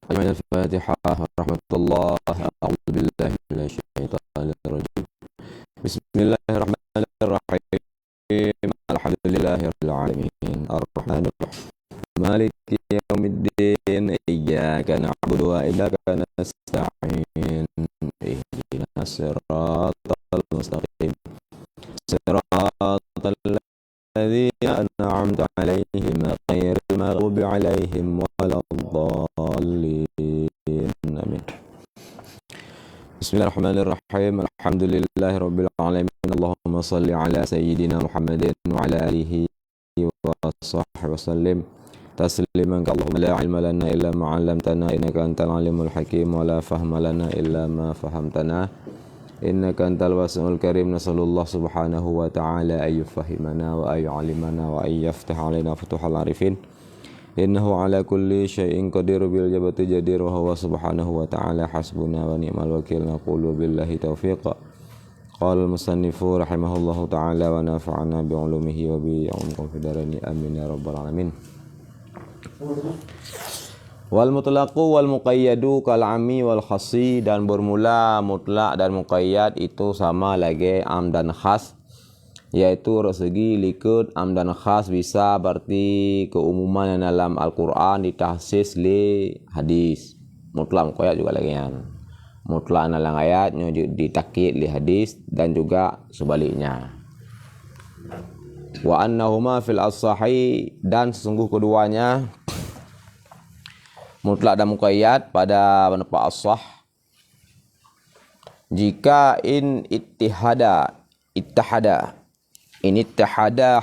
أجمعين. الفاتحة. رحمة الله. أعوذ بالله من الشيطان الرجيم. بسم الله الرحمن الرحيم. الحمد لله رب العالمين الرحمن الرحيم مالك يوم الدين. إياك نعبد وإياك نستعين. اهدنا الصراط المستقيم صراط الذين أنعمت عليهم غير المغضوب عليهم ولا الضالين. آمين. بسم الله الرحمن الرحيم. الحمد لله رب العالمين. اللهم صل على سيدنا محمد وعلى آله وصحبه وسلم تسليما. اللهم لا علم لنا إلا ما علمتنا إنك أنت العليم الحكيم ولا فهم لنا إلا ما فهمتنا إنك أنت الواسع الكريم. نسأل الله سبحانه وتعالى أن يفهمنا وأن يعلمنا وأن يفتح علينا فتوح العارفين إنه على كل شيء قدير بالجبت جدير وهو سبحانه وتعالى حسبنا ونعم الوكيل. نقول بالله توفيق. قال المصنف رحمه الله تعالى ونفعنا بعلومه وبعلومكم في الدارين آمين يا رب العالمين. Wal mutlaqu wal muqayyadu kal ammi wal khasi. Dan bermula mutlak dan muqayyad itu sama lagi am dan khas, yaitu segi likut am dan khas bisa berarti keumuman yang dalam Al-Quran ditahsis li hadis. Mutlak muqayyad juga lagi yang mutlak dalam ayatnya ditakkid li hadis dan juga sebaliknya. Wa annahuma fil as-sahih, dan sesungguh keduanya mutlak dan muqayyad pada pendapat as-sah jika in ittihada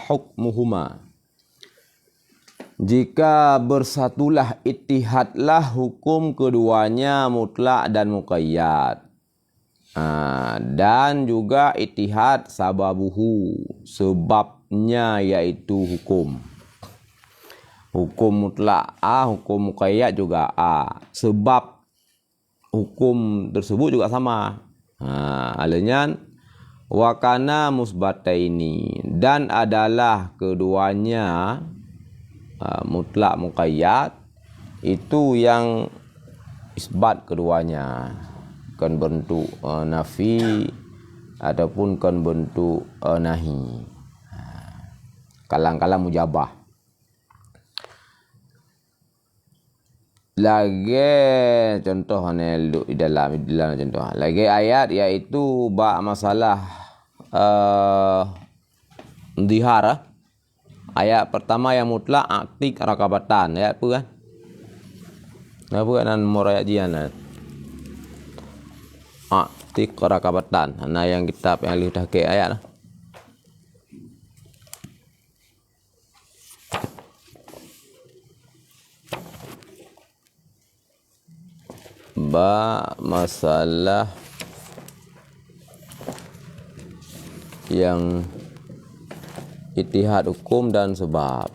hukmuhuma, jika bersatulah ittihadlah hukum keduanya mutlak dan muqayyad. Dan juga ittihad sababuhu, sebabnya yaitu hukum. Hukum mutlak A, hukum muqayyad juga A. Sebab hukum tersebut juga sama. Alanya wakana musbataini, dan adalah keduanya mutlak muqayyad itu yang isbat keduanya kan bentuk nafi ataupun kan bentuk nahi. Kalang-kalang mujabah. Lagi contoh di dalam contoh lagi ayat yaitu bab masalah dhihar. Ayat pertama yang mutlak aktik rakabatan. Ayat apa kan? Apa kan nomor ayat jian? Aktik rakabatan. Nah yang kitab yang lidah ke ayat lah. Masalah yang ittihad hukum dan sebab.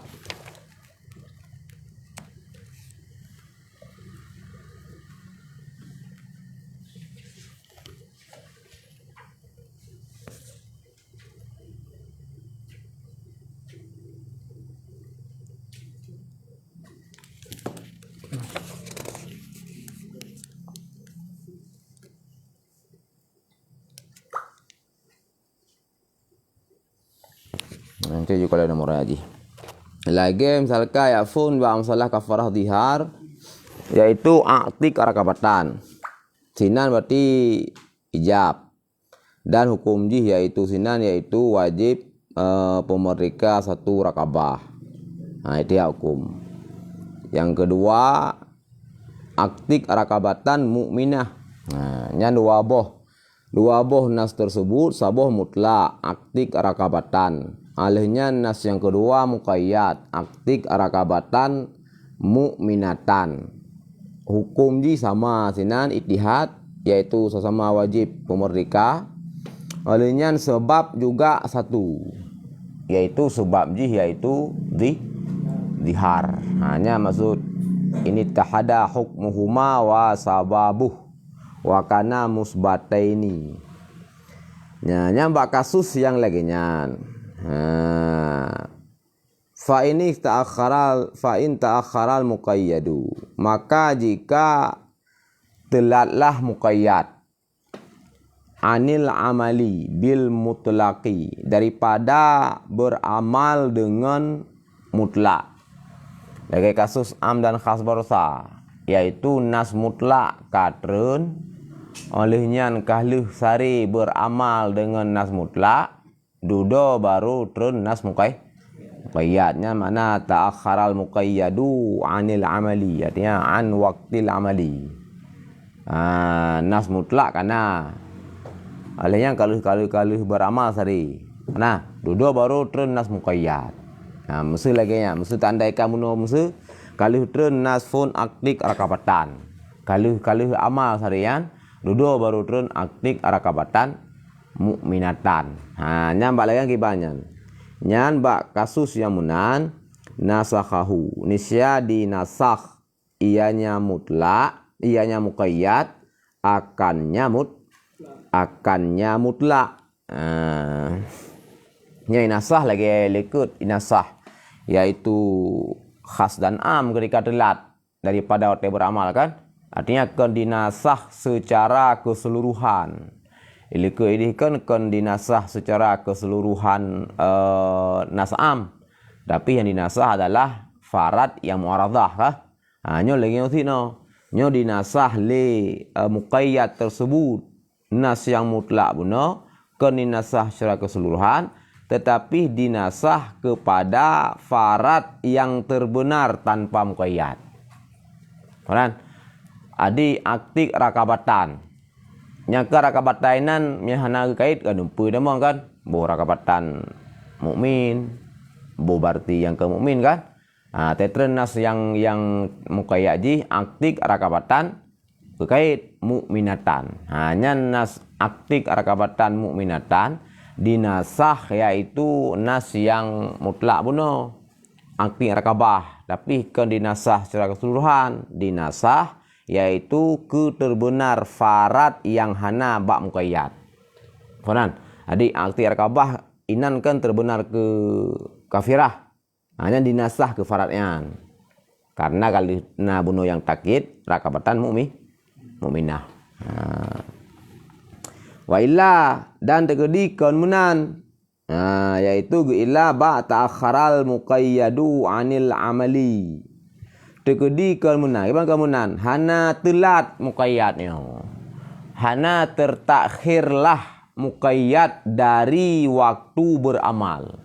Nanti juga ada nomor lagi. Lagi misalkan ya fun ba masalah kafarah dhihar yaitu aktik rakabatan. Sinan berarti ijab. Dan hukum jih yaitu sinan yaitu wajib pemerdeka satu rakabah. Nah itu ya hukum. Yang kedua aktik rakabatan mukminah. Nah nya dua boh nas tersebut saboh mutlak aktik rakabatan. Alihnya nas yang kedua muqayyad aktik rakabatan mukminatan. Hukum ji sama sinan ittihad yaitu sesama wajib pemerdeka. Alihnya sebab juga satu yaitu sebab ji yaitu dhihar. Hanya maksud ini tahada hukmuhuma wa sababuh wa kana musbataini. Nyambak kasus yang lagi nyan. fa in ta'akharal muqayyadu, maka jika telatlah muqayyad anil amali bil mutlaqi, daripada beramal dengan mutlak. Lagi kasus am dan khas barsa, yaitu nas mutlak katreun olehnya kahluh sari beramal dengan nas mutlak, dudo baru trun nas muqayyadnya. Mana ta'akharal muqayyadu anil amali, artinya an waqtil amali. Nas mutlak karena olehnya kalau beramal sari, nah dudo baru trun nas muqayyad. Mesti lagi ya, mesti tandaikan muno mesti kalau trun nas fun aktik rakabatan, kalau amal sarian dudo baru trun aktik rakabatan mukminatan. Nyambak lagi kibanyan. Nyambak kasus yang munan nasakhahu, nisya dinasakh ianya mutlak, ianya muqayyad, akannya mutlak. Nya inasah lagi lekut inasah, yaitu khas dan am ketika telat daripada waktu beramal kan, artinya akan dinasah secara keseluruhan. Ilika ini kan dinasah secara keseluruhan nasam, tapi yang dinasah adalah farad yang muaradah kah? Nyo lagi nyo dinasah le muqayyad tersebut nas yang mutlak buno kan dinasah secara keseluruhan, tetapi dinasah kepada farad yang terbenar tanpa muqayyad. Kan? Adi aktik rakabatan. Nyaka rakabatan nyahana kait kan umpu demong kan, bo rakabatan mukmin, bo berarti yang ke mukmin kan. Tetrenas yang muqayyad ji aktik rakabatan kait mukminatan. Hanya nas aktik rakabatan mukminatan dinasah, yaitu nas yang mutlak buno aktik rakabah, tapi kan dinasah secara keseluruhan, dinasah yaitu keterbenar farad yang hana bak muqayyad. Konan, adik akti rakabah inan kan terbenar ke kafirah, hanya dinasah ke faradnya. Karena kali bunuh yang takkid rakabatan mukminah. Wa illa, dan tegedi konmunan, yaitu illa ba ta'akharal muqayyadu anil amali. Tegedi kemunan hana telat muqayyadnya, hana tertakhirlah muqayyad dari waktu beramal.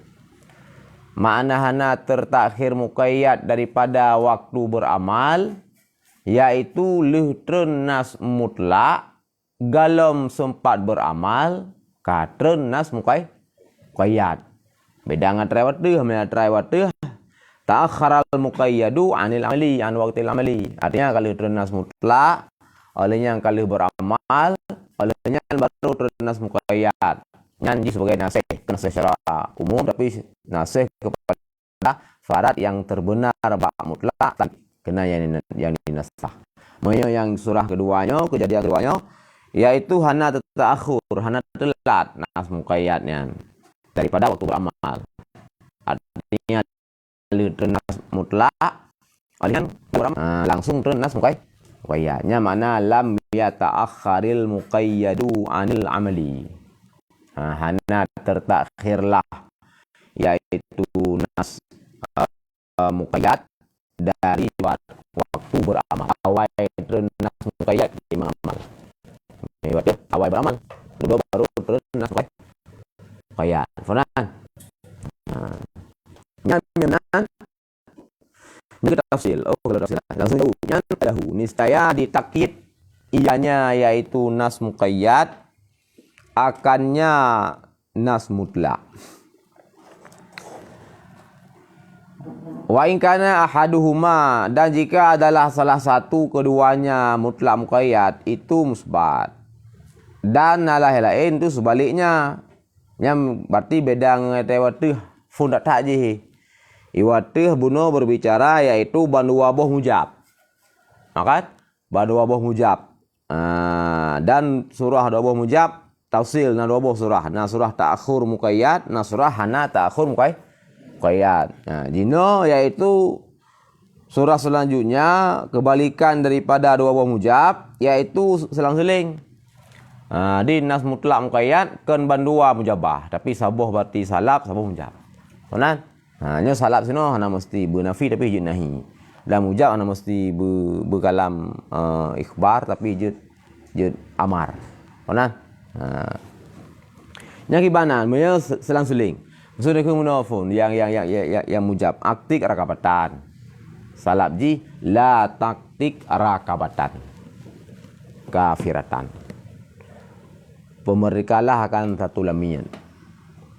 Makna hana tertakhir muqayyad daripada waktu beramal, yaitu lehtren nas mutlak galom sempat beramal katren nas muqayyad. Beda dengan terawaduh ta'akharal muqayyadu anil amali an waqtil amali, artinya kalau ternas mutlak olehnya kalau beramal, olehnya baru ternas muqayyad. Nyanyi sebagai nasih secara umum, tapi nasih kepada farad yang terbenar bak mutlak kena yang dinasah. Moyo yang surah keduanya, kejadian keduanya, yaitu hana ta'akhur, hana telat nas muqayyadnya daripada waktu beramal. Artinya ternas mutlak alian langsung ternas muqayyadnya, mana lam yata'akharil muqayyadu anil amali. Hana tertakhirlah, yaitu nas muqayyad dari waktu beramal. Awal ternas muqayyad di amal, awal beramal dulu baru ternas muqayyad. Funan nyaman kita tafsil. Kalau tafsil langsung tahu niscaya ditakkid ianya, yaitu nas muqayyad akannya nas mutlak. Wa in kana ahaduhuma, dan jika adalah salah satu keduanya mutlak muqayyad itu musbat, dan lain itu sebaliknya. Yang berarti beda ngetewatuh fundak tak je. Iwatuh buno berbicara yaitu bandu waboh mujab. Maka bandu waboh mujab. Dan surah waboh mujab tafsil na waboh surah. Na surah ta'akhur muqayyad, na surah hana ta'akhur muqayyad. muqayyad. Jino iaitu surah selanjutnya kebalikan daripada dua buah mujab, iaitu selang-seling. Di nas mutlak muqayyad kan bandua mujabah, tapi sabuh berarti salab, sabuh mujab. Benar? Nya salab sino hana mesti bernafi tapi jid nahi. Dan mujab hana mesti berkalam ikhbar tapi jid amar. Benar? Nya gimana? Nya selang-seling. Maksudnya ke munafun yang mujab aktik rakabatan. Salab ji la taktik rakabatan. Kafiratan. Pemerdekalah akan satu lamian.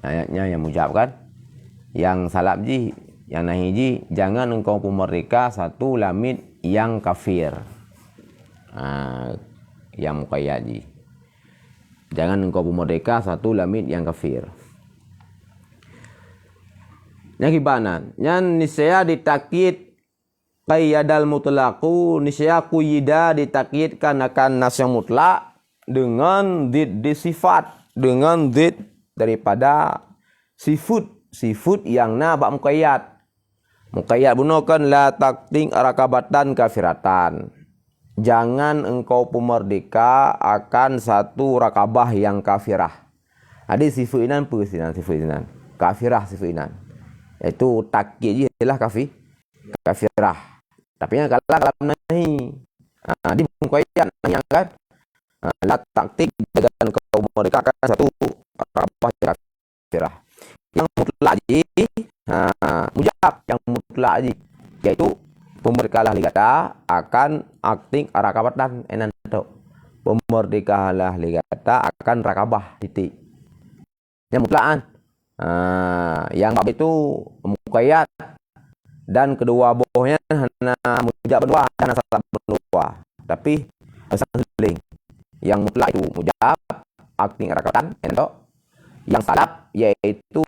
Ayatnya yang mujab kan. Yang salab ji, yang nahi ji, jangan engkau pemerdeka satu lamid yang kafir. Yang muqayyad ji. Jangan engkau pemerdeka satu lamid yang kafir. Yang kibanan, yang niscaya ditakid qayyadal mutlaqu, niscaya quyida ditakidkan akan nas yang mutlak dengan zid sifat, dengan zid daripada sifat yang na bak muqayyad. Muqayyad bunukan la takting rakabatan kafiratan. Jangan engkau pemerdeka akan satu rakabah yang kafirah. Ada sifat inan apa sifat inan? Kafirah sifat inan. Itu takkid jelah kafirah. Tapi yang kalau nahi. Di muqayyad yang kan la taktik dengan kau merdekakan satu rakabah yang kafirah. Yang mutlak ji, mujab yang mutlak ji, yaitu pemerdekalah ligata akan akting rakabatan enan to. Pemerdekalah ligata akan rakabah titik. Yang mutlakan. Yang bab itu muqayyad dan kedua bohnya hanya mujab berdua dan asal berdua. Tapi seling. Yang mutlak itu mujab akting rakabatan enan to. Yang salab yaitu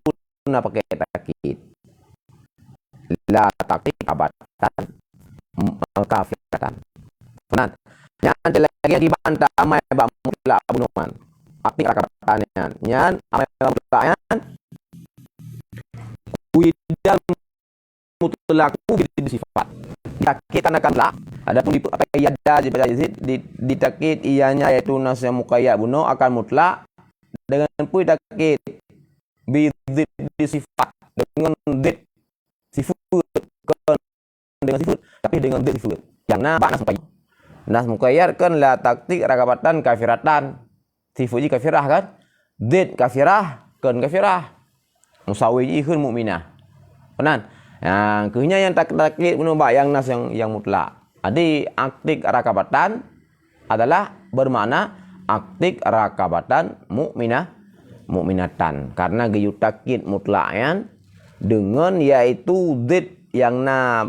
na pakai takkid. La taktik abatan kafiratan. Benar. Yang ada lagi dibantah amai bab mutlak bunuhan. Akting rakabatannya. Yang amai bab mutlaknya kuidal mutlaku bi sifat. Ditakidkan akan la. Adapun qayyada ditakid ianya yaitu nas yang muqayyad bunuh akan mutlak dengan pun takid bi sifat dengan sifat dengan sifat tapi dengan sifat yang nas muqayyad kan la taktik rakabatan kafiratan sifat ji kafirah kan kafirah kan kafirah musawi ji kan mukminah benar yang kehnya yang takid menubak yang nas yang mutlak adi aktik rakabatan adalah bermakna aktik rakabatan mukminatan karena gayutakid mutlaknya dengan yaitu zid yang na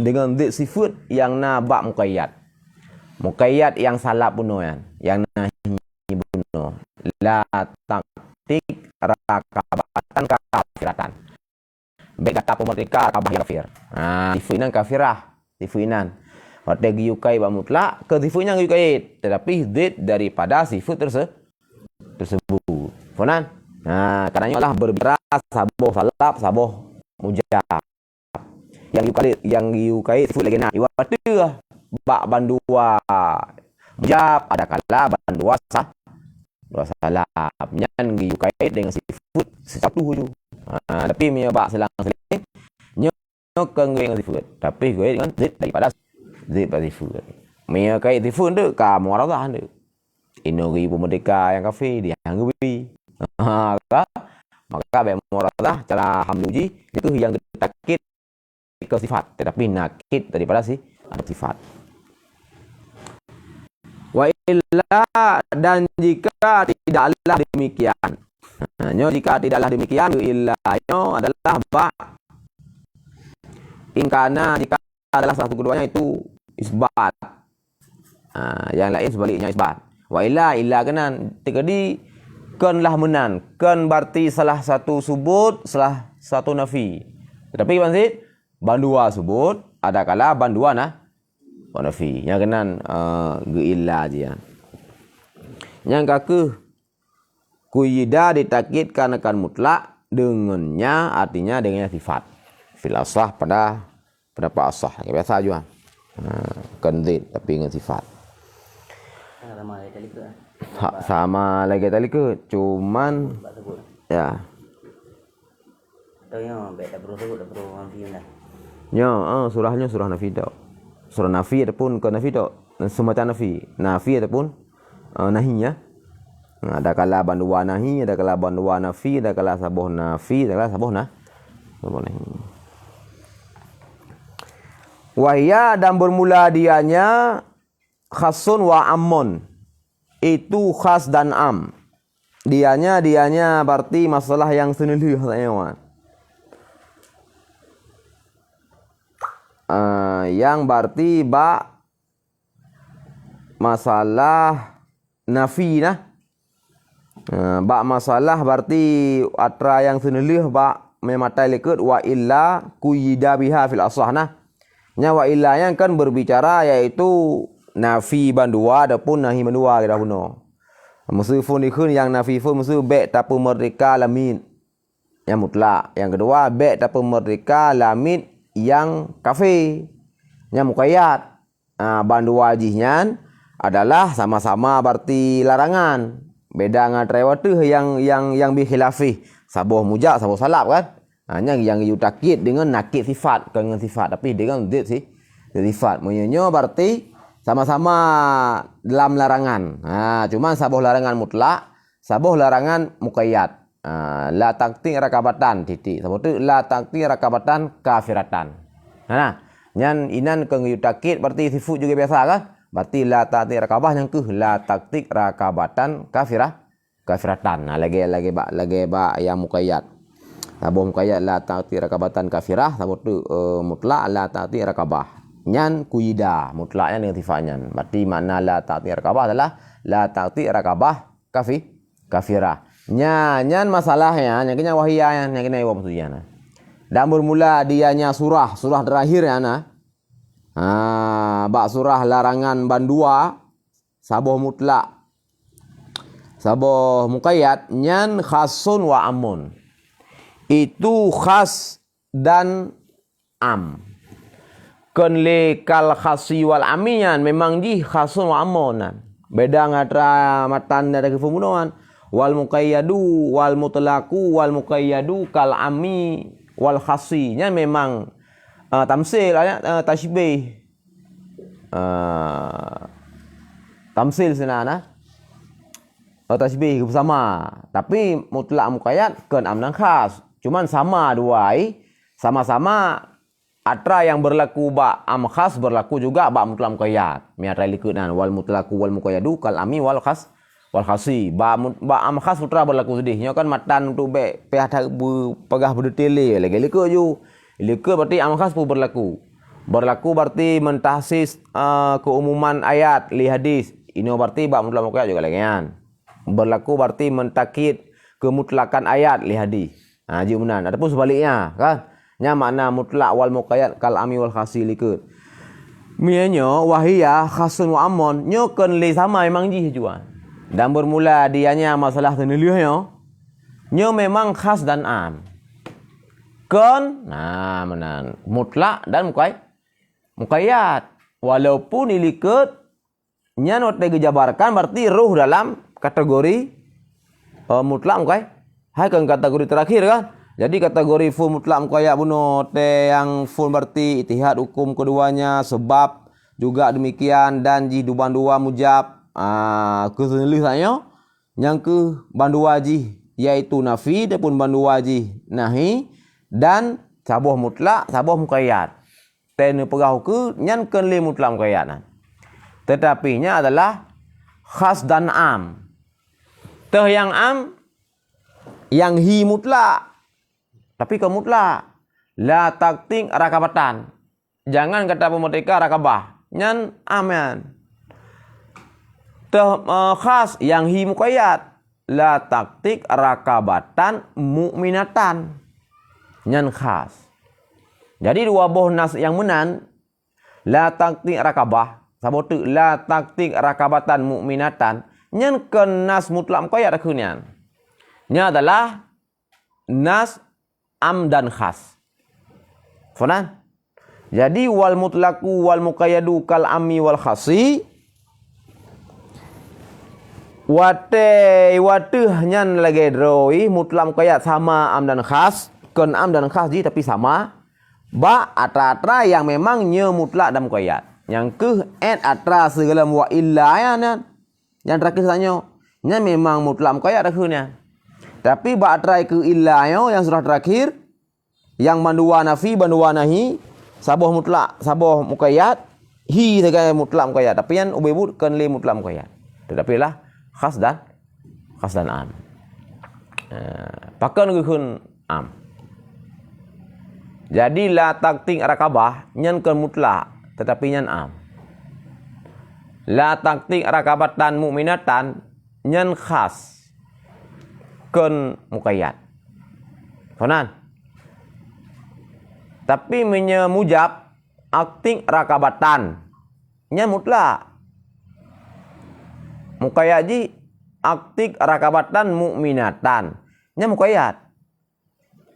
dengan zid sifat yang na bak muqayyad yang salab bunuh yang nahi bunuh la taktik rakabatan kafiratan baik kata pemerdeka rakabah yang kafir sifuinan kafirah sifuinan pada gayukai bak mutlak ke sifuinan gayukai tetapi zid daripada sifat tersebut. Funan. Karenanya Allah berbicara saboh salab, saboh mujab. Yang yukai sifat lagi nak. Iwatu bak bandua mujab ada kala bandua salab. Nyan yukai dengan sifat satu hujung. Tapi menyebab selang-seling nyo keng dengan sifat. Tapi gue dengan zid daripada sifat. Menyukai sifat tu ka muaradah tu. Inori pemerdeka yang kafir dia hangui. Maka baik muaradah cara hamluji itu yang ditakid ke sifat tetapi nakid daripada sifat. Wa illa dan jika tidaklah demikian. Jika tidaklah demikian illa adalah ba ingkana jika adalah satu keduanya itu isbat. Yang lain sebaliknya isbat. Wa illa kanan tekadi kanlah menan kan berarti salah satu subut salah satu nafi tetapi maksud bandua subut ada kala bandua nafi yang kenan illa dia yang kaku kuyida ditakidkan akan mutlak dengannya, artinya dengannya sifat. Fil asah pada pendapat asah. Biasa juga. Kandid tapi dengan sifat. Sama lagi tadi ke, cuman ya. Ya, surahnya surah nafi dak. Surah nafi ataupun ke nafi dak. Semacam nafi ataupun nahi ya. Ada kala bandua nahi, ada kala bandua nafi, ada kala sabuh nafi, ada kala sabuh nahi. Wahya dan bermula dianya khasun wa ammun. Itu khas dan am. Dianya berarti masalah yang senilih hewan. Yang berarti masalah nafi nah. Masalah berarti atra yang senilih mematai lekut wa illa kuyida biha fil asah nah. Nya wa illa yang kan berbicara yaitu nafi bandua adapun nahi bandua kita guna. Maksud funikun yang nafi fun maksud ba' tapu merdeka lamid yang mutlak. Yang kedua ba' tapu merdeka lamid yang kafe yang muqayyad. Bandua jihnya adalah sama-sama berarti larangan. Beda dengan trewatu yang bi khilafih. Sabuh mujak, sabuh salab kan? Yang yutakid dengan nakid sifat, dengan sifat tapi dengan zid sifat. Menyenyo berarti sama-sama dalam larangan. Cuman sabuh larangan mutlak, sabuh larangan muqayyad. La takti rakabatan titik. Sabuh tu la takti rakabatan kafiratan. Nyan inan keng yutakid berarti sifat juga biasa kan? Berarti la takti rakabah yang ke la takti rakabatan kafiratan. Lagi yang muqayyad. Sabuh muqayyad la ta'ti rakabatan kafirah, sabuh tu mutlak la ta'ti rakabah. Nyan kuyida, mutlaknya dengan sifatnya. Berarti makna la ta'ti rakabah adalah la ta'ti rakabah kafirah. Nyan masalahnya, yang kena wahiyah, yang kena iwa maksudnya. Dan bermula dianya surah terakhir ya surah larangan bandua, sabuh mutlak, sabuh muqayyad, nyan khasun wa amun. Itu khas dan am. Kenle kal khasi wal amiyan memang di khasun wa amonan. Beda ngatra matan dari kefumunuan. Wal muqayyadu wal mutlaqu wal muqayyadu kal ami wal khasi. Nya memang tamsil tashbih. Tamsil senana. Tashbih bersama. Tapi mutlak muqayyad kan am dan khas. Cuman sama sama-sama atra yang berlaku am khas berlaku juga mutlak muqayyad. Miatra likunan wal mutlaqu wal muqayyadu kal ami wal khasi. Am khas putra berlaku sedihnya kan matan untuk pegah berdetail lagi liku ju. Liku berarti am khas pun berlaku. Berlaku berarti mentahsis keumuman ayat li hadis. Ini berarti mutlak muqayyad juga lagi kan. Berlaku berarti mentakid kemutlakan ayat li hadis. Jimunan. Adapun sebaliknya kan. Nya makna mutlak wal muqayyad kal ami wal khasi likut. Mianyo wahiyah khasun wa amon nyo kan li sama memang jih juga. Dan bermula dianya masalah senilihnya nyo memang khas dan am. Kan menan mutlak dan muqayyad. Walaupun ilikut nya not dijabarkan berarti ruh dalam kategori mutlak muqayyad. Hai kan kategori terakhir kan. Jadi kategori full mutlak muqayyad bunuh yang full berarti itihad hukum keduanya sebab juga demikian dan jidu bandua mujab kesenilisannya yang ke bandua ji yaitu nafi dan bandua ji nahi dan sabuh mutlak sabuh muqayyad. Ten pegah ke nyan ken li mutlak muqayyad. Tetapi nya adalah khas dan am. Teh yang am yang hi mutlak tapi ke mutlak la takting rakabatan. Jangan kata pemerdeka rakabah nyan aman. Khas yang hi muqayyad la taktik rakabatan mu'minatan nyan khas. Jadi dua boh nas yang menan la taktik rakabah sabotu la taktik rakabatan mu'minatan nyan ke nas mutlak muqayyad akhirnya. Nya adalah nas, am dan khas. Faham? Jadi wal mutlaqu wal muqayyadu kal ammi wal khasi wate nyan lagi droi mutlaq muqayyad sama am dan khas, kan am dan khas ji tapi sama. Ba atra yang memang nya mutlak dan muqayyad. Yang ke atra segala wa illa yang terakhir sanyo nya memang mutlak muqayyad akhirnya. Tapi ba atra ke illa yang sudah terakhir yang mandua nafi bandua nahi saboh mutlak saboh muqayyad hi sebagai mutlak muqayyad tapi yang ubebut kan li mutlak muqayyad. Tetapi lah khas dan am. Pakan keun am. Jadi la taktik rakabah nyan kan mutlak tetapi nyan am. La taktik rakabatan mukminatan nyan khas kan muqayyad. Faham? Tapi menyemujab akting rakabatan nya mutlak. Muqayyad akting rakabatan mukminatan nya muqayyad.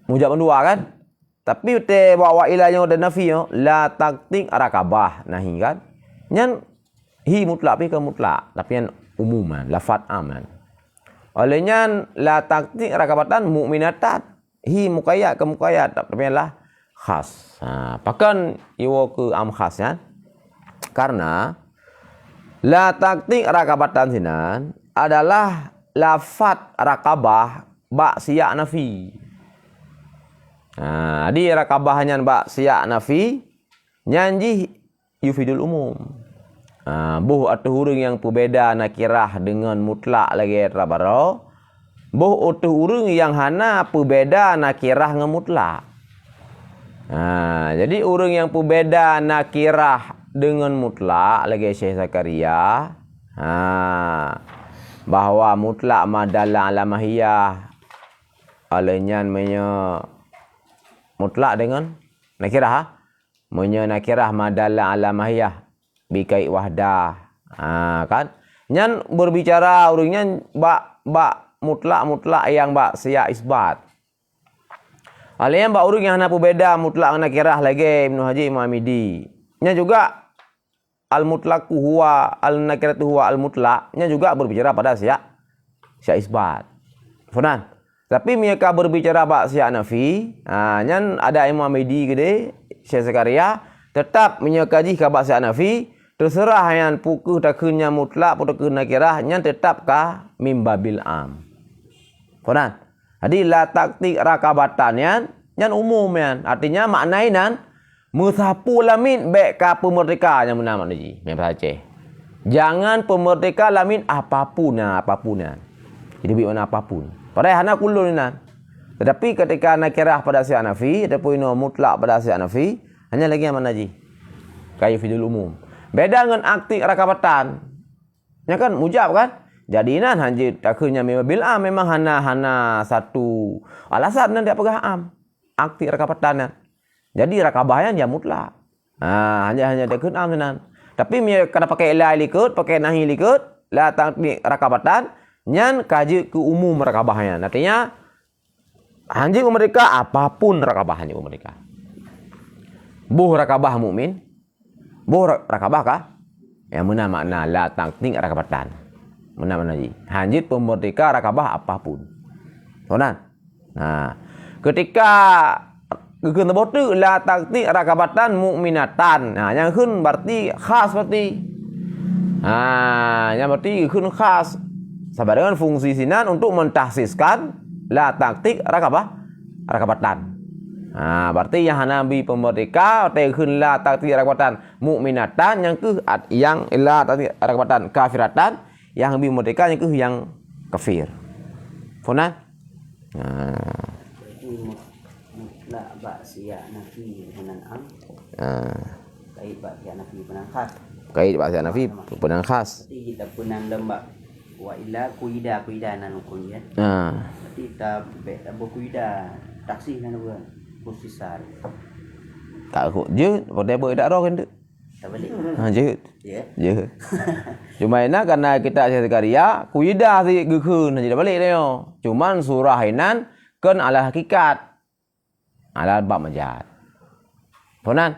Mujab dua kan? Tapi te bawa ilahnya dan nafiyo la takting rakabah nahi kan? Nya hi mutlak pi ke mutlak tapi yang umuman lafaz aman. Olehnya la takting rakabatan mukminatan hi muqayyad ke muqayyad tapi lah khas. Pakan iwo ke am khasnya karena la taktik rakabatan sinan adalah lafat rakabah ba siya nafi. Di rakabahnya ba siya nafi nyanji yufidul umum. Buh atuh urang yang berbeda nakirah dengan mutlak lagi rabaro. Buh atuh urang yang hana berbeda nakirah dengan mutlak. Jadi orang yang berbeda nakirah dengan mutlak lagi Syekh Zakaria bahwa mutlak madalla ala mahiyah alanya mutlak dengan nakirah nakirah madalla ala mahiyah bikai wahdah kan nyan berbicara orangnya bak mutlak yang bak siya isbat. Alien ba urang yang hana berbeda mutlak nakirah lagi Ibnu Haji Imam Hamidi. Nya juga al mutlaqu huwa al nakiratu huwa al mutlaq. Nya juga berbicara pada siya isbat. Faham? Tapi mereka berbicara ba siya nafi, nyan ada Imam Hamidi gede Syekh Zakaria tetap menyakaji ka ba siya nafi, terserah yang pukuh takunnya mutlak pukuh nakirah nyan tetap ka mimbabil am. Faham? Jadi la taktik rakabatannya yang umum yan. Artinya maknainan musapu lamin baik ka pemerdeka yang mana maknanya memang Aceh. Jangan pemerdeka lamin apapun. Jadi bi mana apapun. Padahal hana kulun nan. Tetapi ketika nakirah pada si Hanafi ataupun mutlak pada si Hanafi hanya lagi yang mana ji? Kaifidul umum. Beda dengan aktik rakabatan. Ya kan mujab kan? Jadi nan hanjit akhirnya bil am memang hana satu alasan nan dia pegah am akti rakabatan. Jadi rakabahnya dia mutlak. Hanya dekut am nan. Tapi kada pakai la likut, pakai nahi likut, la takti rakabatan nyan kaji ke umum rakabahnya. Artinya hanjit mereka apapun rakabahnya mereka. Buh rakabah mukmin, buh rakabah kah? Yang mana makna la takti rakabatan. Mana ji? Hanjit pemerdeka rakabah apapun. Sonan. Ketika geun botu la takti rakabatan mukminatan. Yang khun berarti khas berarti. Yang berarti khun khas. Sama dengan fungsi sinan untuk mentahsiskan la taktik rakabatan. Berarti yang nabi pemerdeka atau khun la takti rakabatan mukminatan yang la takti rakabatan kafiratan yang lebih merdeka yang yang kafir. Faham? Mutlak ba siya nafi penan am. Kait ba siya nafi penan khas. Kait ba siya nafi penan khas. Jadi kita penan lembak wa illa kuida nan kuliah. Jadi kita be kuida taksi nan bukan posisar. Tak kok je pada dak roh kan. Tak balik. Je. Je. Cuma ina karena kita Syekh Zakaria kuida si gekeun jadi balik dia. Cuman surah inan Kan ala hakikat. Ala bab majaz. Ponan.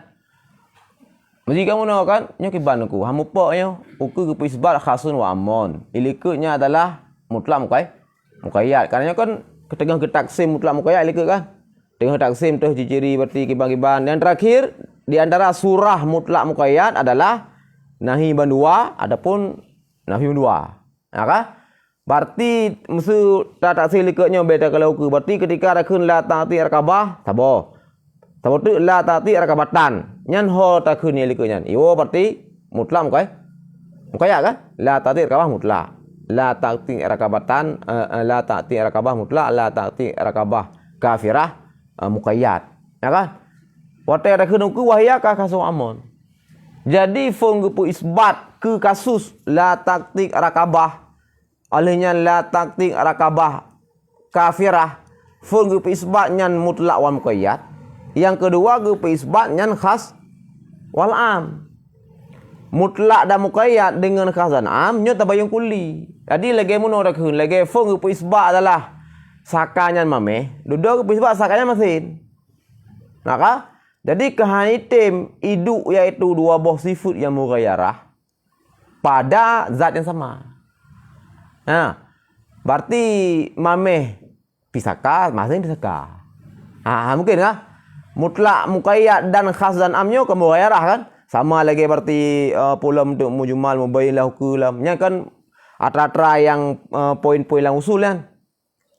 Mesti kamu nak kan, nya kiban aku. Hamu poknya uku ke isbat khasun wa amon. Ilikutnya adalah mutlak muqayyad. Karena kan ketengah ke taksim mutlak muqayyad ilikut kan. Tengah taksim tu ciri-ciri berarti kiban-kiban. Dan terakhir di antara surah mutlak muqayyad adalah nahi bandua adapun nahi bandua. Ya kan? Berarti mesti tak taksim ilikutnya beda kalau uku. Berarti ketika ada kun la ta'ti rakabah tabo. Tabo tu la ta'ti rakabatan. Nyan ho ta kun ni ilikutnya. Iwo berarti mutlak muqayyad kan? La ta'ti rakabah mutlak. La ta'ti rakabatan la ta'ti rakabah mutlak, la ta'ti rakabah kafirah muqayyad. Ya kan? Watai ada kena ku wahya ka kasus amon. Jadi fung pu isbat ke kasus la taktik rakabah. Alihnya la taktik rakabah kafirah. Fung pu isbat nyan mutlak wa muqayyad. Yang kedua pu isbat nyan khas wal am. Mutlak dan muqayyad dengan khas dan am nyo tabayun kulli. Jadi lagi mun ora kun lagi fung pu isbat adalah sakanya mameh, duduk pu isbat sakanya mesin. Maka jadi kehanitim iduk iaitu dua buah sifat yang mughayyarah pada zat yang sama. Nah, berarti mameh pisaka, masing pisaka. Mungkin kan? Mutlak, muqayyad dan khas dan amnya ke mughayyarah kan? Sama lagi berarti pula untuk mujmal, mubayyin lahu kulam. Nya kan atra-atra yang poin-poin yang usul kan.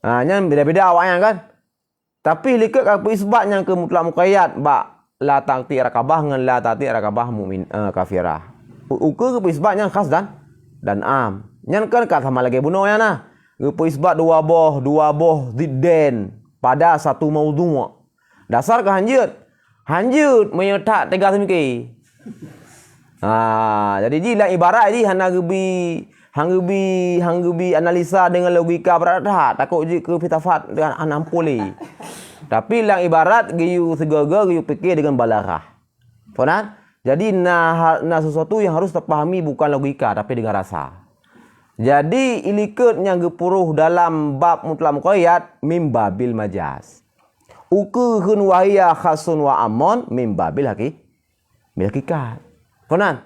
Nya beda-beda awaknya kan? Tapi likut apa isbatnya ke mutlak muqayyad ba la ta'ti rakabah dengan la ta'ti rakabah mukmin kafirah. Ukur ke isbatnya khas dan am. Nyan kan sama lagi bunuh ya nah. Ke isbat dua boh zidden pada satu maudhu'. Dasar ke hanjut menyetak tiga semiki. Jadi jilah ibarat ji hanggebi analisa dengan logika berat takut je ke filsafat dengan anampuli. Tapi lang ibarat giyu segaga giyu fikir dengan balaghah. Faham? Jadi sesuatu yang harus terpahami bukan logika tapi dengan rasa. Jadi ilikut yang gepuruh dalam bab mutlak muqayyad mim babil majaz. Ukuhun wahya khasun wa amon mim babil hakikat. Faham?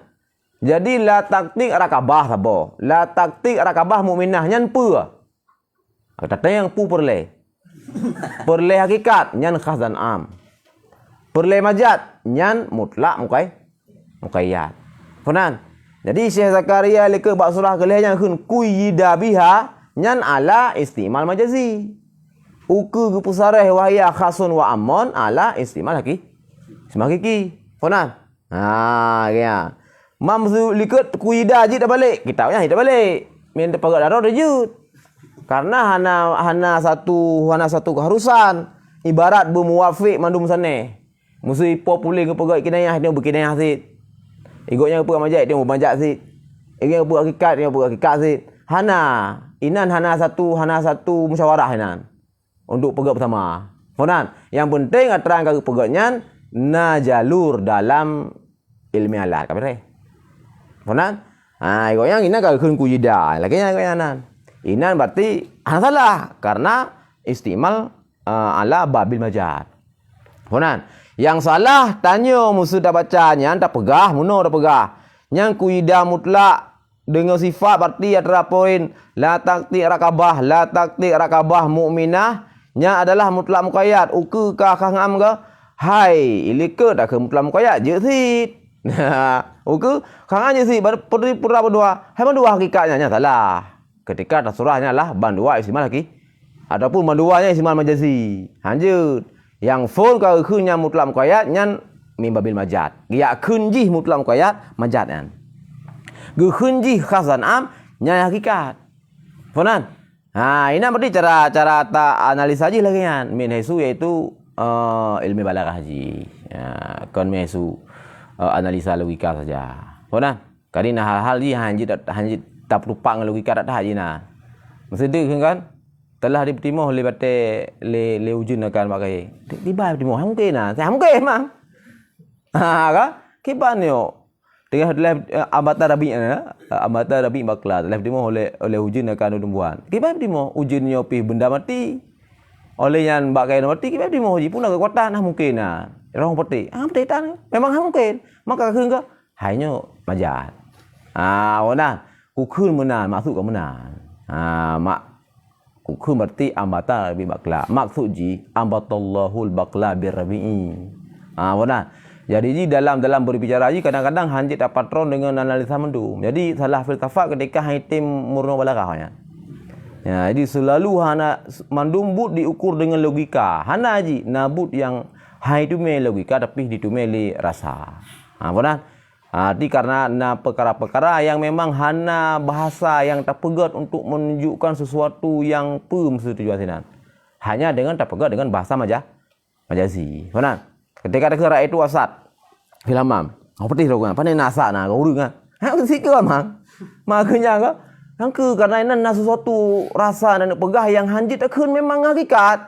Jadi la taktik rakabah sabo. La taktik rakabah mukminah nyan pu. Kata yang pu perle. Perle hakikat nyan khas dan am. Perle majaz nyan mutlak muqayyad. Faham? Jadi Syekh Zakaria leka bab surah kelih yang kun kuyida biha nyan ala istimal majazi. Uku gu pusareh wahya khasun wa amon ala istimal hakiki. Faham? Ya. Mamzu likut kuida je dah balik. Kitabnya dah balik. Min pagat darah dah jut. Karena hana satu keharusan. Ibarat bermuwafiq mandum sana. Musuh popular ke pagat kinayah dia berkinayah sit. Igotnya ke majak dia bermajak sit. Igotnya ke hakikat dia berhakikat sit. Hana satu musyawarah hinan. Untuk pagat bersama. Faham? Yang penting terangkan ke pagatnya na jalur dalam ilmiah alat. Kapire? Faham? Ikut yang ini kalau kun kuyida. Lagi yang nan. Inan berarti salah karena istimal ala babil majaz. Faham? Yang salah tanya musuh dah bacanya tak pegah, muno dah pegah. Yang kuyida mutlak dengan sifat berarti ada poin la takti rakabah mukminah nya adalah mutlak muqayyad. Uku ka khangam ke? Hai, ilike dah ke mutlak muqayyad je sit. Uku khang aja sih pura berdua. Hai bandua hakikatnya nya salah. Ketika surahnya lah bandua istimal lagi. Adapun banduanya istimal majazi. Lanjut. Yang full ka khunnya mutlak muqayyad nyan mim babil majaz. Ya khunji mutlak muqayyad majaz kan. Ge khunji khasan am nya hakikat. Faham? Ini berarti cara tak analisa aja lagi kan. Min haisu yaitu ilmu balaghah haji. Kon min haisu analisa logika saja. Faham? Karena hal-hal ni hanjit tak lupa dengan logika tak haji nah. Mesti tu kan telah diterima oleh bate le ujun akan pakai. Tiba diterima mungkin nah. Saya mungkin mang. Kan? Kiban yo. Tengah amata rabi bakla telah diterima oleh ujun akan udumbuan. Kiban diterima ujun yo pi benda mati. oleh yang bak kain mati kita di moji pun ada kekuatan mungkin orang peti peti tan memang mungkin maka khun ke hanya majat wana ku khun menan maksud ke menan mak ku khun berarti ambata bi bakla maksud ji ambatallahul bakla birrabi'i wana jadi ji dalam berbicara ji kadang-kadang hanjit dapat patron dengan analisa mendum jadi salah filsafat ketika haitim murno balagahnya. Ya, jadi selalu hana mandum diukur dengan logika. Hana aji nabut yang hai tu me logika tapi ditumeli rasa. Benar? Jadi karena perkara-perkara yang memang hana bahasa yang tak pegat untuk menunjukkan sesuatu yang setuju asinan. Hanya dengan tak pegat dengan bahasa majazi. Benar? Ketika ada kera itu asat. Filamam. Apa tih rogan? Pandai nasa na kau urang. Sikit mang. Makanya ke Angka karena ini sesuatu rasa dan pegah yang hanjit akan memang hakikat.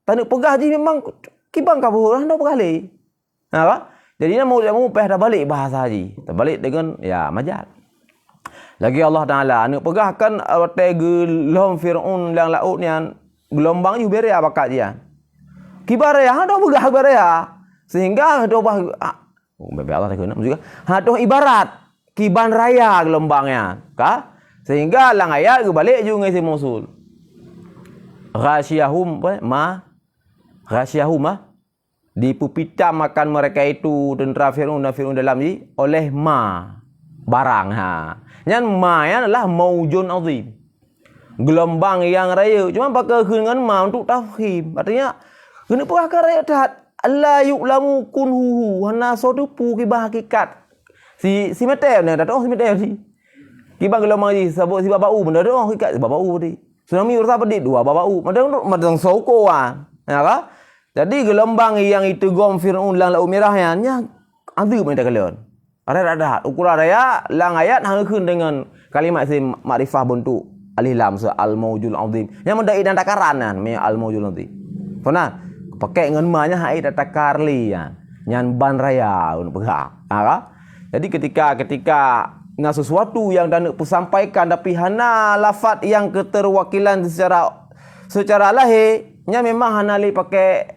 Tak pegah je memang kibang kabur dah pegah le. Apa? Jadi nak mau dah balik bahasa haji. Terbalik dengan ya majat. Lagi Allah Taala nak pegah kan gelom Firaun yang laut ni gelombang ju beria bakat dia. Kibar ya dah pegah beria. Sehingga dah Allah tak kena juga. Dah ibarat kiban raya gelombangnya. Ka? Sehingga lang ayat ke balik juga ngisi musul. Ghasyahum dipupitam makan mereka itu tentera Fir'aun dalam ni oleh barang Yang adalah maujun azim. Gelombang yang raya. Cuma pakai dengan untuk tafhim. Artinya kena pakai raya tat la yu'lamu kunhu hana sodupu kibah hakikat. Si metel ni dah tahu si metel si. Kibang gelombang ji sebab si babau benda dah ikat si babau tadi. Tsunami ursa pedit dua babau. Madang soko Ya ka? Jadi gelombang yang itu gom Firaun lang laut merahnya ada benda kalian. Ada ukuran raya lang ayat hang keun dengan kalimat si makrifah bentuk alif lam al maujul azim. Yang mendai dan takaran al maujul azim. Pernah pakai dengan ma nya hai takarli nyan ban raya untuk pegak. Jadi ketika sesuatu yang dah nak sampaikan tapi hana lafaz yang keterwakilan secara lahirnya memang hana li pakai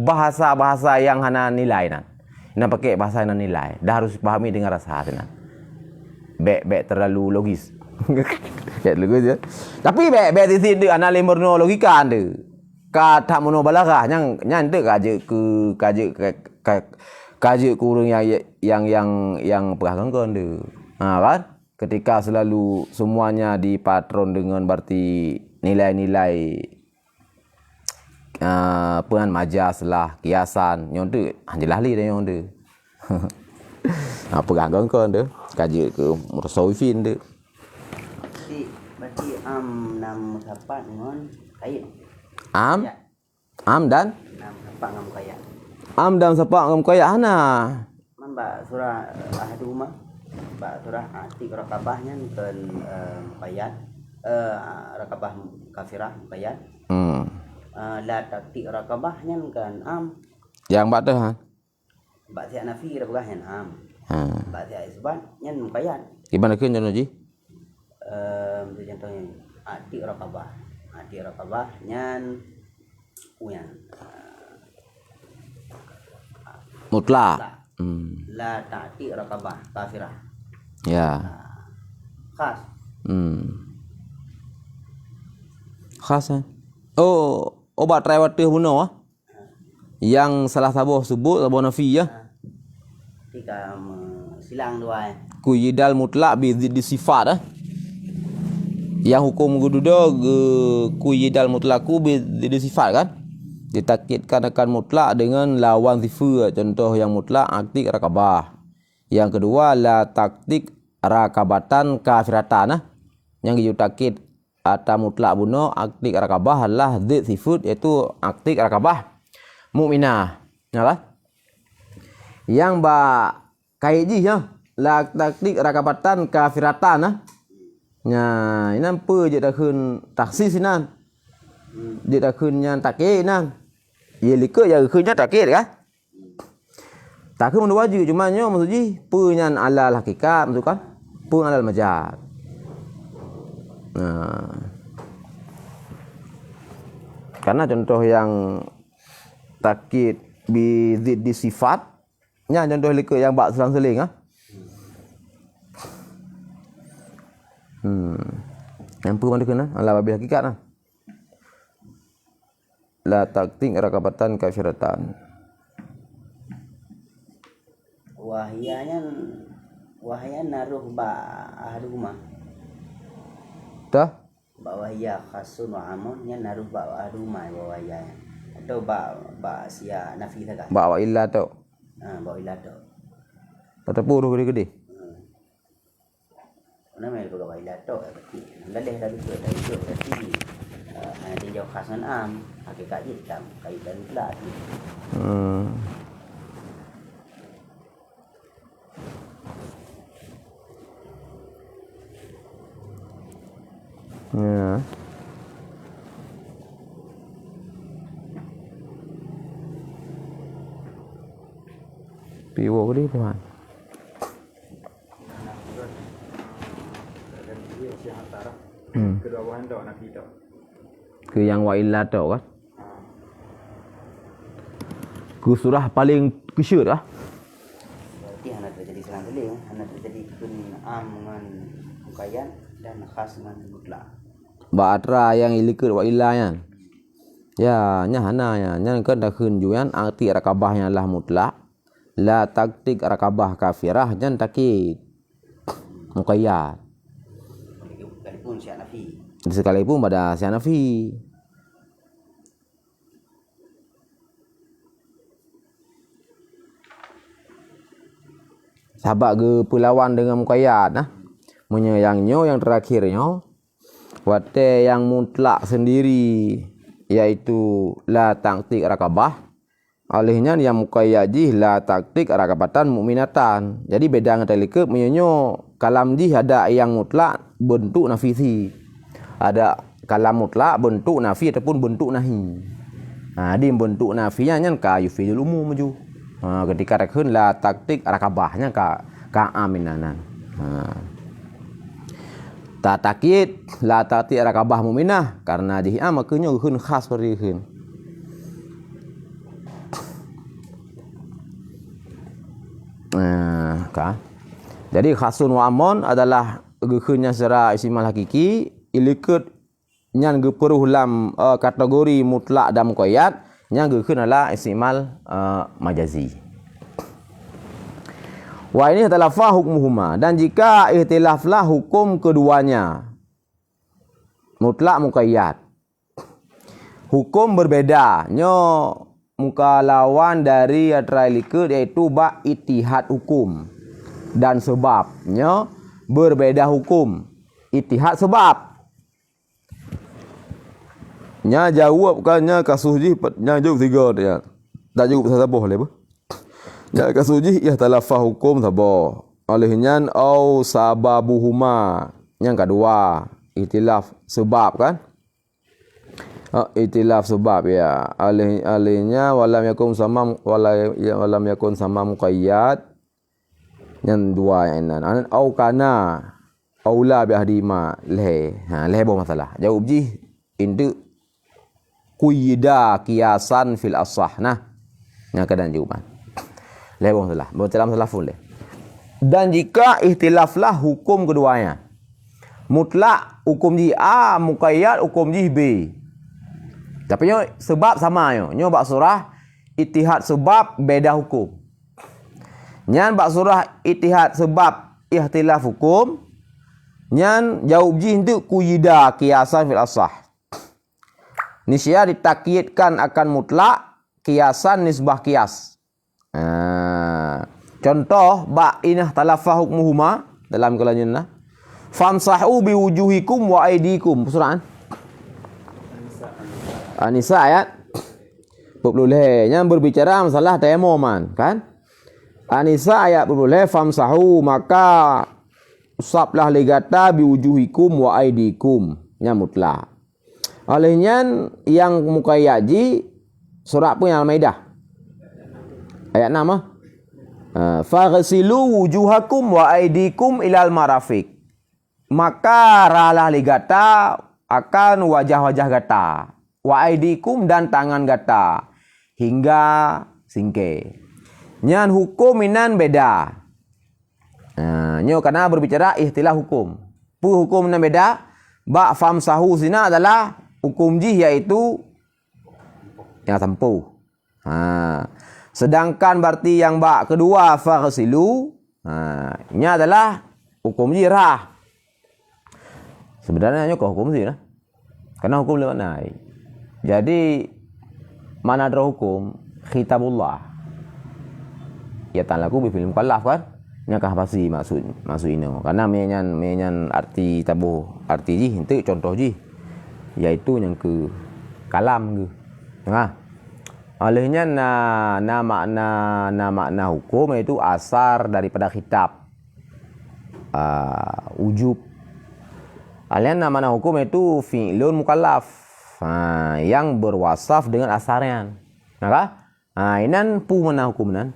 bahasa yang hana nilai nak pakai bahasa yang nilai dah harus pahami dengan rasa hati Bek terlalu logis. Logis ya. Tapi bek di sini hana li murno logika anda. Kata mono balagah yang dah kaji kurung yang perhatian dia. Kan? Ketika selalu semuanya dipatron dengan berarti nilai-nilai peran majas lah, kiasan, yang tu jelas li dah yang tu. Perhatian dia, kaji ke mursawifin dia. Berarti nam sapat dengan kaya. Dan nam sapat dengan kaya. Dan sepak ngam kaya hana. Mbak surah Ahduma, mbak surah Atik Rakabahnya kan bayat, Rakabah kafirah bayat. La Atik Rakabahnya kan Yang mbak tu Mbak siap nafi Rakabahnya Mbak siap isbatnya bayat. Gimana kan contoh ji? Contohnya Atik Rakabahnya uyan. Mutlak. La ta'ti rakabah kafirah. Ya. Khas. Khas obat rawatih bunuh yang salah sabuh sebut sabuh nafi ya. Ketika silang dua Kuyidal mutlak bi sifat Yang hukum gududa kuyidal mutlaku bi sifat kan? Ditakidkan akan mutlak dengan lawan sifat. Contoh yang mutlak aktik rakabah. Yang kedua la taktik rakabatan kafiratan Yang ditakid atau mutlak bunuh aktik rakabah adalah zid sifat iaitu aktik rakabah mukminah. Yang kaiji la taktik rakabatan kafiratan ini apa je dah kun taksis nan. Dia dah kunnya takir nang. Ia likut ya kunnya takir kan? Takir mendu wajib cuma nyo maksudji penyan alal hakikat maksud kan? Pen alal majaz. Karena contoh yang takkid bi ziddi sifatnya contoh lika yang bak selang-seling Yang mana kena? Ala babi hakikat lah. La taktik rakabatan kafiratan. Wahya naruh ba ahduma. Tah? Ba wahya khasun wa amun nya naruh ba ahduma wahya. Atau ba sia nafi saga. Ba wa illa tu. Ba illa tu. Tetapu tu gede-gede. Nama itu ba illa tu berarti. Ngalih dah itu berarti ada jauh khasan am, hakikat hitam, kaitan mutlak. Ya. Piwo ke dia Tuhan? Kedua bahan tak nak kita. Ke yang wa illa tu kan? Ke surah paling kesyur lah. Berarti hanya terjadi selang-seling, hanya terjadi kun am dengan muqayyad dan khas dengan mutlak. Ba'atra yang ilikut wa illa yan. Ya, nya hana ya. Nya kan dah khun juan arti rakabahnya lah mutlak. La taktik rakabah kafirah jan takid. Muqayyad. Sekalipun syak nafi. Sekalipun pada syak nafi. Sahabat ke pelawan dengan muqayyad nah. Menyayangnya yang terakhirnya wate yang mutlak sendiri iaitu la taktik rakabah. Olehnya yang muqayyad la taktik rakabatan mukminatan. Jadi beda dengan telike menyo kalam ji ada yang mutlak bentuk nafisi. Ada kalam mutlak bentuk nafi ataupun bentuk nahi. Di bentuk nafinya nyan ka yufidul umum ju. Ketika rakun la taktik rakabahnya ka aminanan. Ta takid la taktik rakabah mukminah karena ji makanya khun khas seperti khun. Jadi khasun wa amon adalah gekhnya secara isimal hakiki ilikut nyan geperuh lam kategori mutlak dan muqayyad nya gekhun adalah isimal majazi. Wa ini adalah fa hukmuhuma dan jika ihtilaflah hukum keduanya mutlak muqayyad hukum berbeda nyo muka lawan dari atrailikut yaitu ba ittihad hukum dan sebabnya berbeda hukum ittihad sebab nya jawab kannya kasuji nya jawab tiga dia tak jawab sabah boleh apa nya kasuji ya talafah hukum sabah olehnya au sababuhuma yang kedua itilaf sebab kan. Itilaf sebab ya alihnya walam yakun sama muqayyad yang dua yang nan au kana aula bi ahdima leh bo masalah jawab ji indu quyida qiyasan fil asah nah keadaan jawaban leh bo masalah dalam masalah full dan jika ihtilaflah hukum keduanya mutlak hukum ji A muqayyad hukum ji B. Tapi sebab sama nyo bak surah ittihad sebab beda hukum. Nyan bak surah ittihad sebab ikhtilaf hukum. Nyan jawab ji itu quyida qiyasan fil asah. Nisya ditakyidkan akan mutlak qiyasan nisbah qiyas. Contoh bak inah talafah hukmuhuma dalam kelanjutan. Famsahu biwujuhikum wa aydikum. Surah An-Nisa ayat 40 yang berbicara masalah tayamuman kan. An-Nisa ayat 40 famsahu maka usaplah legata biwujuhikum wa aydikum nya mutlak. Olehnya yang muqayyaji surah pun yang Al-Maidah ayat 6 faghsilu wujuhakum wa aydikum ilal marafiq maka ralah legata akan wajah-wajah gata wa aidikum dan tangan gata hingga singke. Nyan hukum inan beda. Nyo karena berbicara ikhtilaf hukum. Hukum inan beda. Ba famsahu sina adalah hukum jih yaitu yang tempuh. Sedangkan berarti yang ba kedua faghsilu, ini adalah hukum jih rah. Sebenarnya nyo kok hukum sih lah. Karena hukum lewat naik. Jadi mana ada hukum khitabullah. Ya talaku bi film mukallaf kan? Nyakah pasti maksud ini. Karena menyan arti tabuh arti ji henteu contoh ji yaitu yang ke kalam ke. Olehnya makna hukum itu asar daripada khitab. Ujub. Alian makna hukum itu fi'lun mukallaf. Yang berwasaf dengan asarnya. Inan pu mana hukum nan?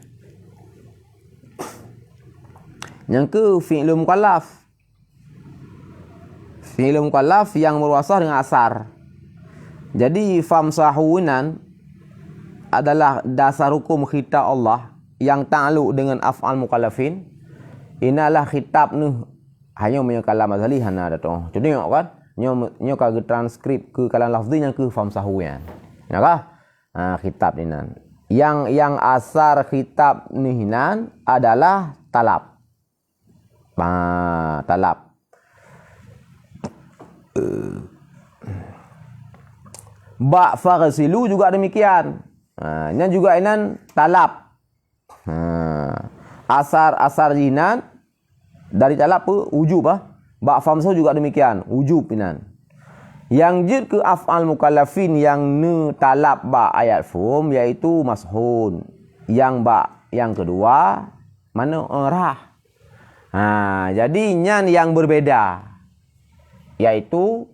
Yang ke fi'lun mukallaf. Fi'lun mukallaf yang berwasaf dengan asar. Jadi famsahunan adalah dasar hukum khitab Allah yang ta'alluq dengan af'al mukallafin. Inalah khitab nuh hanya punya kalam azali hana datang. Jadi kan nyo kagak transkrip ke kalam lafzi yang ke famsahuan. Ya kah? Khitab ninan. Yang asar khitab nihinan adalah talab. Talab. Ba faghsilu juga demikian. Ini juga inan talab. Asar jinan dari talab pe ujub ba famsahu juga demikian, ujub inan. Yang jid ke af'al mukallafin yang ne talab ba ayat fum yaitu mashun. Yang kedua mana rah. Jadi nyan yang berbeda yaitu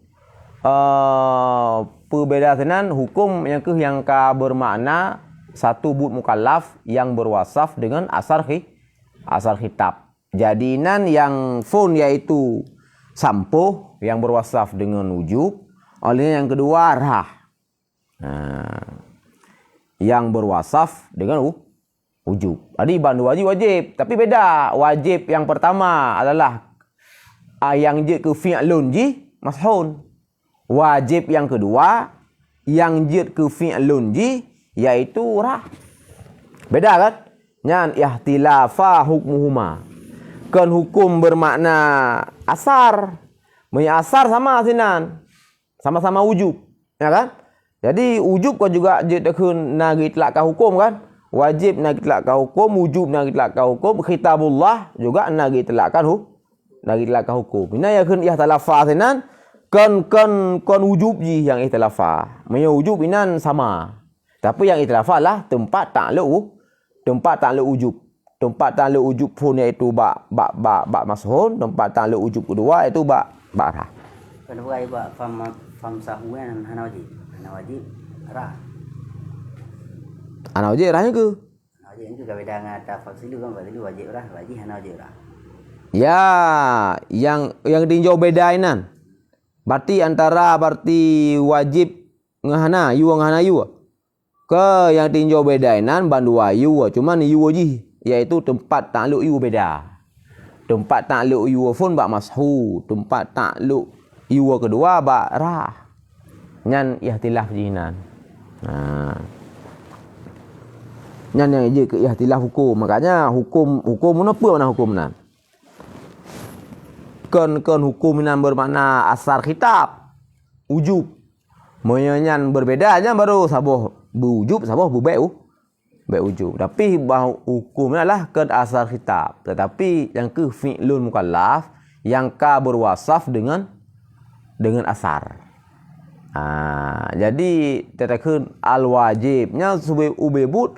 perbedaan tenan hukum yang ka bermakna satu but mukallaf yang berwasaf dengan asar khitab. Jadi nan yang fun yaitu sampuh yang berwasaf dengan wujub. Oleh yang kedua rah. Yang berwasaf dengan wujub. Jadi bandu wajib, tapi beda. Wajib yang pertama adalah yang je ke fi'lun ji mashun. Wajib yang kedua yang je ke fi'lun ji yaitu rah. Beda kan? Nyan ihtilafa hukmuhuma. Kan hukum bermakna asar. Punya asar sama sinan. Sama-sama wujub, ya kan? Jadi wujub kan juga je tekun nagi telakah hukum kan? Wajib nagi telakah hukum, wujub nagi telakah hukum, khitabullah juga nagi telakah hukum. Ini ya kan ihtalafa sinan kan wujub ji yang ihtalafa. Punya wujub inan sama. Tapi yang ihtalafa lah tempat ta'alluq wujub. Tempat ta'alluq wujub pun iaitu ba mashun, tempat ta'alluq wujub kedua itu ba rah. Kalau bukai ba famsahuan hana wajib rah. Ana wajib rahnya ke? Wajib itu beda dengan tafsir kan berarti wajib rah, wajib hana wajib rah. Ya, yang tinjau bedainan. Berarti antara wajib ngahana yu. Ke yang tinjau bedainan bandu yu, cuman yu ji yaitu tempat ta'alluq yu beda. Tempat ta'alluq yu pun ba mashu, tempat ta'alluq yu kedua ba rah. Nyan ihtilaf jinan. Nyan yang je ke ihtilaf hukum. Makanya hukum menapa mana hukum nan? Kan hukum nan bermakna asar khitab wujub. Menyan berbedanya baru saboh wujub saboh wujub. Tapi hukum adalah kan asar khitab. Tetapi yang ke fi'lun mukallaf yang ka berwasaf dengan asar. Jadi tetekun al-wajibnya ubebut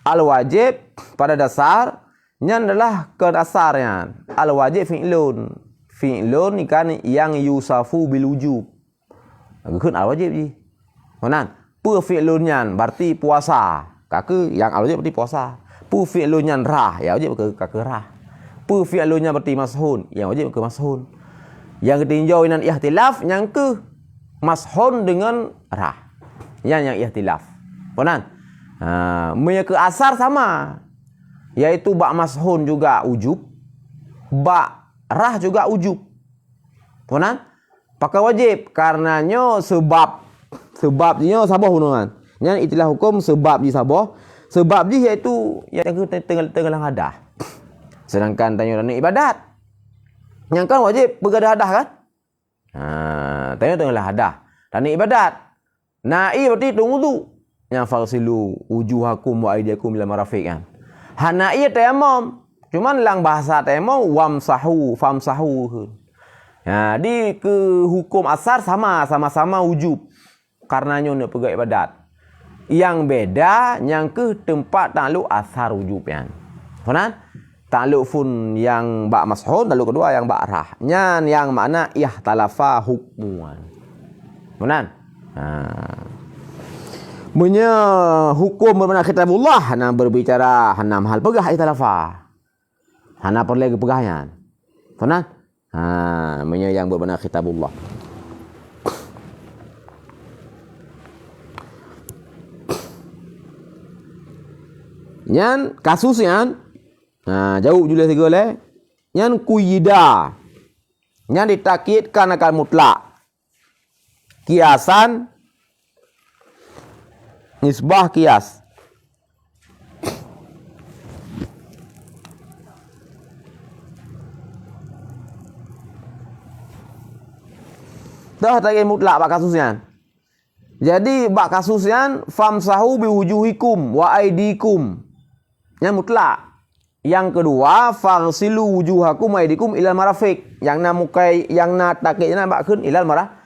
al-wajib pada dasarnya adalah ke dasarnya. Al-wajib fi'lun ikan yang yusafu bil wujub. Agakun al-wajib ji. Manan, pu fi'lunnya berarti puasa. Kake yang al-wajib berarti puasa. Pu fi'lunnya rah, ya wajib ke rah. Pu fi'lunnya berarti mashun, yang wajib ke mashun. Yang ditinjau inan ihtilaf yang ke mashun dengan rah. Yang ikhtilaf. Punan. Punya ke asar sama. Yaitu bak mashun juga ujub. Bak rah juga ujub. Punan. Pakai wajib. Karenanya sebabnya sabah punan. Yang itilah hukum sebab di sabah. Sebab dia iaitu yang tengah hadah. Sedangkan tanya ibadat. Yang kan wajib bergadah hadah kan? Tanya tengah hadah. Tanya ibadat. Na'i berarti tunggu tu. Yang farsilu wujuhakum wa aydiyakum ila marafiq kan. Hana'i tayammum. Cuman lang bahasa tayammum wamsahu famsahu. Di ke hukum asar sama-sama wujub. Karenanya nak pergi ibadat. Yang beda yang ke tempat takluk asar wujub kan. Faham? Takluk fun yang bak mashun, takluk kedua yang bak rah. Yang makna ihtalafa hukmuan. Faham? Punya hukum bermakna kitabullah hana berbicara hana hal pegah ihtalafa. Hana perlu pegahnya. Faham? Punya yang bermakna kitabullah. Yang kasus yang jauh juli 3 le. Yang kuyida. Yang ditakidkan akan mutlak. Kiasan nisbah kias. Dah takid mutlak bak kasusnya. Jadi bak kasusnya famsahu biwujuhikum wa aidikum. Yang mutlak. Yang kedua, farsilu wujuhakum wa aydikum ilal marafiq. Yang nak mukai, yang nak takiknya bak kun ilal marah.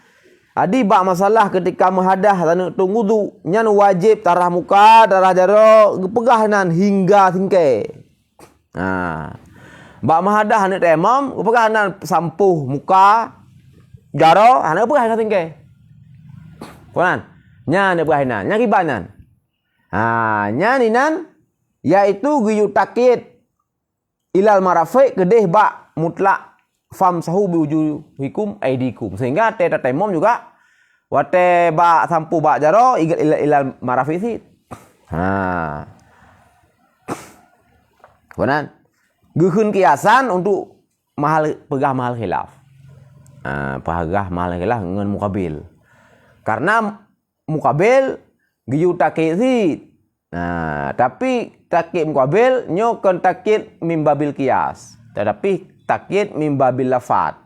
Adi bak masalah ketika menghadah tanuk tunggu tu, nyan wajib tarah muka, tarah jaro, pegahanan hingga tingkai. Bak menghadah hanak tayammum, pegahanan sampuh muka, jaro, hanak pegahanan tingkai. Puan, nyan pegahanan, nyan kibanan. Nyan inan yaitu giyu takid ilal marafiq kedeh bak mutlak famsahu biwujuhikum aidikum. Sehingga te tayammum juga wate bak sampu bak jaro ilal marafiq sit. Kemudian gehun kiasan untuk pegah mahal khilaf. Pegah mahal khilaf dengan mukabil. Karena mukabil giyu takid sit. Tapi takid mukabil nyokan takid mimbabil kias. Tetapi takid mimbabil lafad.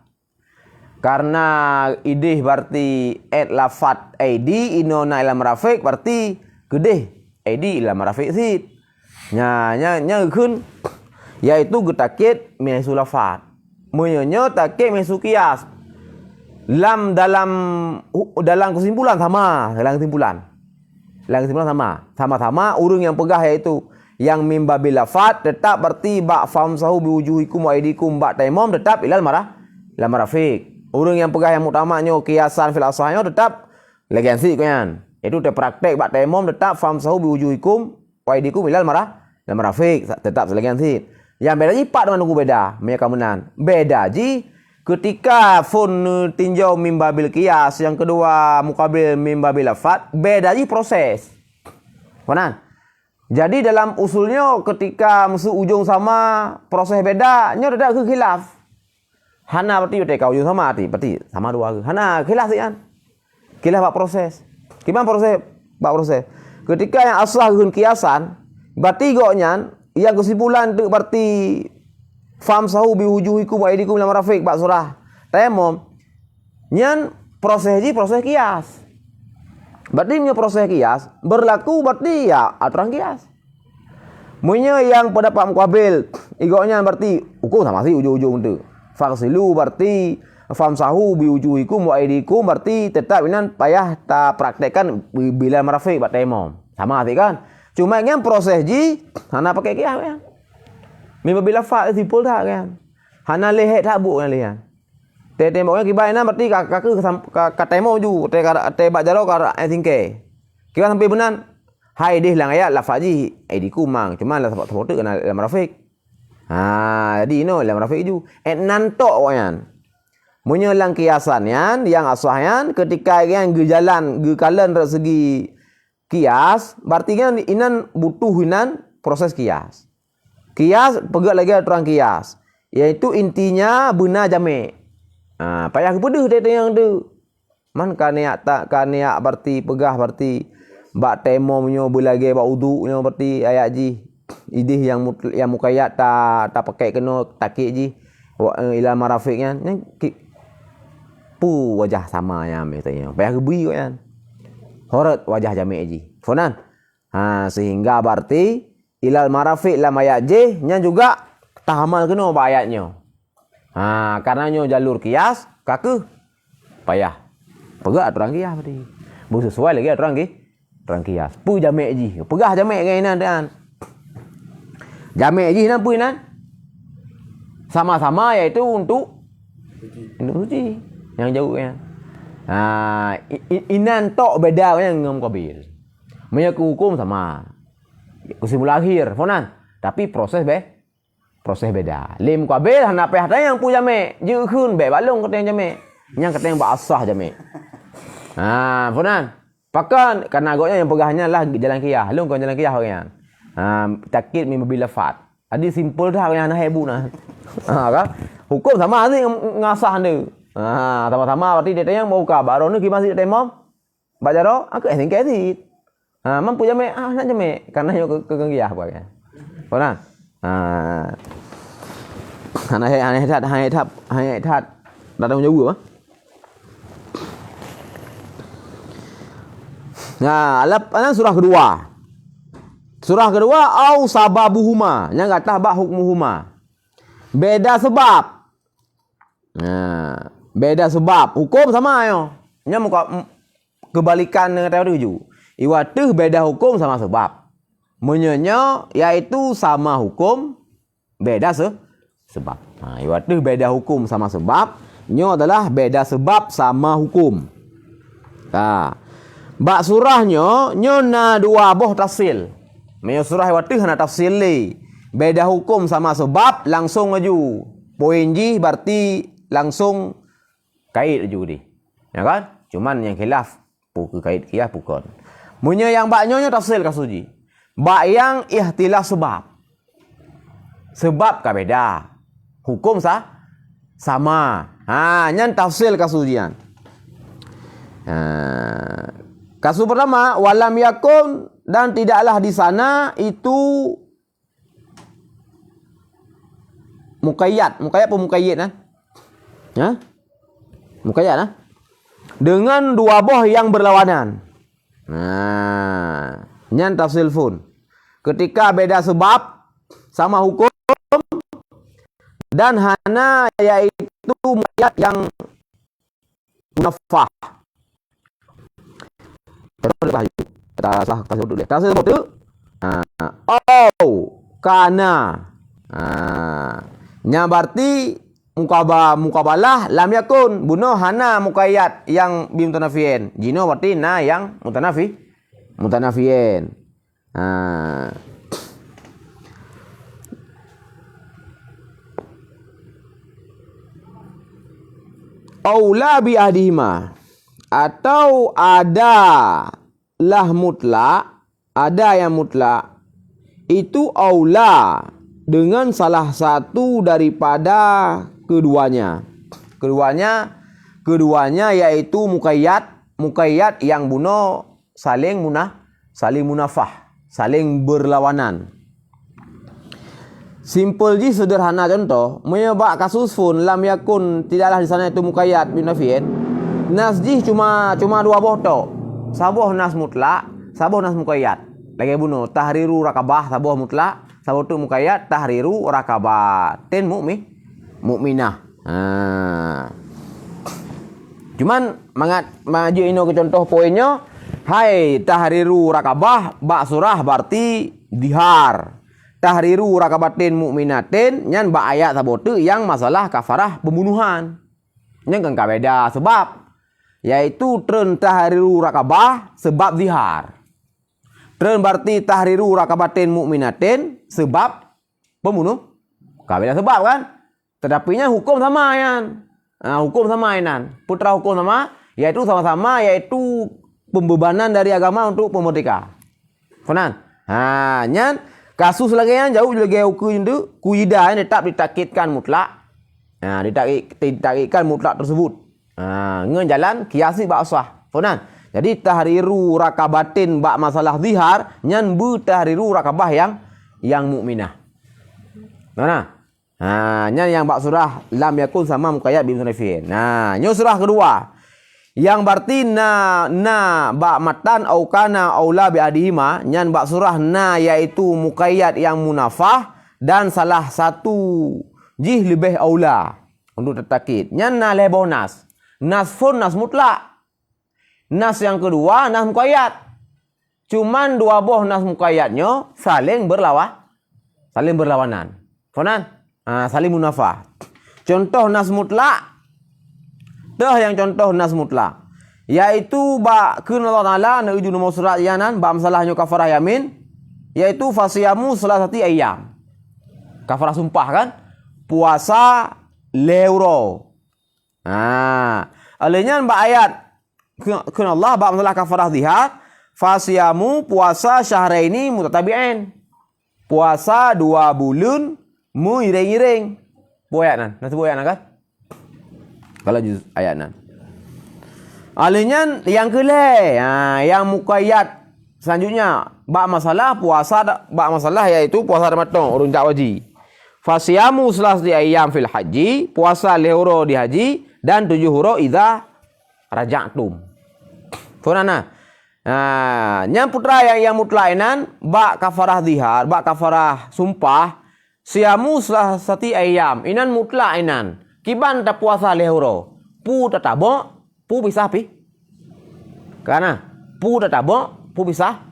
Karena idih berarti lafad aidi inona ila marafiq berarti gedeh aidi ila marafiq sit. Nya kun yaitu getakid mesu lafad. Menyo takid mesu kias. Dalam kesimpulan sama, dalam kesimpulan sama-sama urang yang pegah iaitu yang mimbabil lafad tetap berarti bak famsahu biwujuhikum wa aydikum bak tayammum tetap ilal marafiq. Urang yang pegah yang utamaknya kiasan fil asahnya tetap legensi kan. Itu te praktek bak tayammum tetap famsahu biwujuhikum wa aydikum ilal marafiq tetap legensi. Yang beda ji pak dengan hukum beda, punya kemenan. Beda ji ketika fun tinjau mimbabil kias, yang kedua mukabil mimbabil lafad, beda ji proses. Kanan. Jadi dalam usulnya ketika musuh ujung sama, proses beda, nya tidak ke khilaf. Hana berarti kau ujung sama berarti sama dua. Hana khilaf sih kan. Khilaf bak proses. Gimana proses? Bak proses. Ketika yang aslah gun kiasan, berarti goknya yang kesimpulan itu berarti famsahu biwujuhikum wa aydikum ila marafiq bak surah tayammum. Nyan proses kias. Berarti punya proses kias berlaku berarti ya aturan kias. Punya yang pendapat mukabil igoknya berarti ukur sama sih ujung-ujung tu. Farsilu berarti famsahu biwujuhikum wa aydikum berarti tetap inan payah ta praktekkan bila marafiq bak tayammum. Sama sih kan? Cuma yang proses ji hana pakai kias kan. Memang bila fa simpul tak kan. Hana lehet tak bu kan lian. Te temboknya kibai na berarti kakak katemo ju te bak jaro ka tingke. Kira sampai benan. Hai deh lang ayat lafaji aidiku mang. Cuma la sebab sebut kena dalam rafiq. Jadi no dalam rafiq ju. Nantok kan. Munyo lang kiasan yan yang asahyan ketika yang ge jalan ge kalan dari segi kias, berarti kan inan butuh inan proses kias. Kias pegat lagi aturan kias, yaitu intinya benar jame'. Payah kepeduh dia yang tu. Man kaniak tak kaniak berarti pegah berarti bak temo menyo belage bak uduk nyo berarti ayat ji. Idih yang mukayat tak pakai kena takik ji. Ila marafiq kan. Pu wajah sama yang katanya. Payah kebi kan. Horat wajah jame' ji. Fonan. Sehingga berarti ilal marafiq lam ayat ji nya juga tahamal kena ba ayatnya. Karena nyo jalur kias kake payah. Pegak aturan kias berarti. Sesuai lagi aturan kias. Pu jame' ji. Pegah jame' kan inan dan. Jame' ji nan pu inan. Sama-sama yaitu untuk suci. Yang jauh kan. Inan tok beda kan ngam qabil. Menyaku hukum sama. Kesimpulan akhir, fonan. Tapi proses beda. Lim qabil hana peh ada yang pu jame', je khun be balung kateng jame'. Yang kateng ba asah jame'. Fonan. Pakan karena agaknya yang pegahnya lah jalan qiyah. Lung kon jalan qiyah kan. Takid min bil lafat. Adi simple dah yang hana hebu nah. Kan? Hukum sama ni ngasah ni. Sama-sama berarti dia tanya mau ka baru ni masih temom. Baca ro, aku singket. Mampu jame' nak jame' karena yo ke qiyah apa kan. Fonan. Hanya that. Datang jauh apa? Anak surah kedua. Surah kedua au sababuhuma, yang kata bab hukmuhuma. Beda sebab. Beda sebab. Hukum sama yo. Nya muka kebalikan dengan teori ju. Iwa teh beda hukum sama sebab. Menyenyo yaitu sama hukum beda sebab. Iwa teh beda hukum sama sebab. Nyo adalah beda sebab sama hukum. Bak surahnya nyo na dua boh tafsil. Menyo surah iwa teh na tafsil li. Beda hukum sama sebab langsung aju. Poin ji berarti langsung kait aju di. Ya kan? Cuman yang khilaf pukul kait kiah pukul. Munyo yang baknyo tafsil kasuji. Bak yang ihtilaf sebab. Sebab ka beda. Hukum sama. Nyan tafsil kasujian. Kasus pertama walam yakun dan tidaklah di sana itu muqayyad pun muqayyid kan? Muqayyad nah? Dengan dua boh yang berlawanan. Nyan tafsil fun. Ketika beda sebab sama hukum dan hana yaitu muqayyad yang munafah. Kita sah kasih dulu deh. Tafsil itu kana. Nya berarti mukabalah lam yakun bunuh hana muqayyad yang bimutanafiyin. Jino berarti na yang mutanafiyin. Aula bi ahdihima atau ada lah mutlak, ada yang mutlak itu aula dengan salah satu daripada keduanya yaitu muqayyad yang buno saling munafah, saling berlawanan. Simple ji sederhana contoh, menyebab kasus fun lam yakun tidaklah di sana itu muqayyad bin nafiyin. Nas ji cuma dua boh tok. Saboh nas mutlak, saboh nas muqayyad. Lagi bunuh tahriru rakabah saboh mutlak, saboh tu muqayyad tahriru rakabah. Ten mukminah. Cuman maju ino ke contoh poinnya, hai tahriru rakabah bak surah berarti dihar. Tahriru rakabatin mukminatin nyan ba ayat sabote yang masalah kafarah pembunuhan. Nyan kan kabeda sebab yaitu tren tahriru rakabah sebab zihar. Tren berarti tahriru rakabatin mukminatin sebab pembunuh. Kabeda sebab kan? Tetapinya hukum sama yan. Hukum sama inan. Putra hukum sama yaitu sama-sama yaitu pembebanan dari agama untuk pemerdeka. Konan. Ha, nyan kasus lagi yang jauh lagi ukur itu kuida yang tetap ditakitkan mutlak. Ha, ditakitkan mutlak tersebut. Ha, ngan jalan kiasi bak sah. Konan. Jadi tahriru rakabatin bak masalah zihar nyan bu tahriru rakabah yang mukminah. Mana? Ha, nyan yang bak surah lam yakun sama muqayyad bi mutanaffiin. Nah, nyo surah kedua. Yang berarti na bak matan au kana aula bi adihima nyan bak surah na yaitu muqayyad yang munafah dan salah satu jih lebih aula untuk tertakid. Nyan na lebih nas. Nas fun nas mutlak. Nas yang kedua nas muqayyad. Cuman dua buah nas muqayyadnya saling berlawanan. Konan? Saling munafah. Contoh nas mutlak. Dah yang contoh nas mutlak. Yaitu ba kun Allah Taala na ujung nomor surat yanan ba masalahnya kafarah yamin yaitu fasiyamu salasati ayyam. Kafarah sumpah kan? Puasa leuro. Alenya ba ayat kun Allah ba masalah kafarah zihar fasiyamu puasa syahraini mutatabi'in. Puasa 2 bulan mu iring-iring. Boyanan, nanti boyanan kan? Kalau juz ayat 6. Alenya yang kelai, yang muqayyad selanjutnya bak masalah puasa bak masalah yaitu puasa Ramadan urung tak wajib. Fasiyamu salasati ayyam fil haji, puasa lehuro di haji dan 7 huro idza raja'tum. Fonana. Yang putra yang mutlainan bak kafarah zihar, bak kafarah sumpah, siyamu salasati ayyam. Inan mutlainan. Kiban tak puasa lehuro. Pu tak tabok, pu bisa pi. Karena pu tak tabok, pu bisa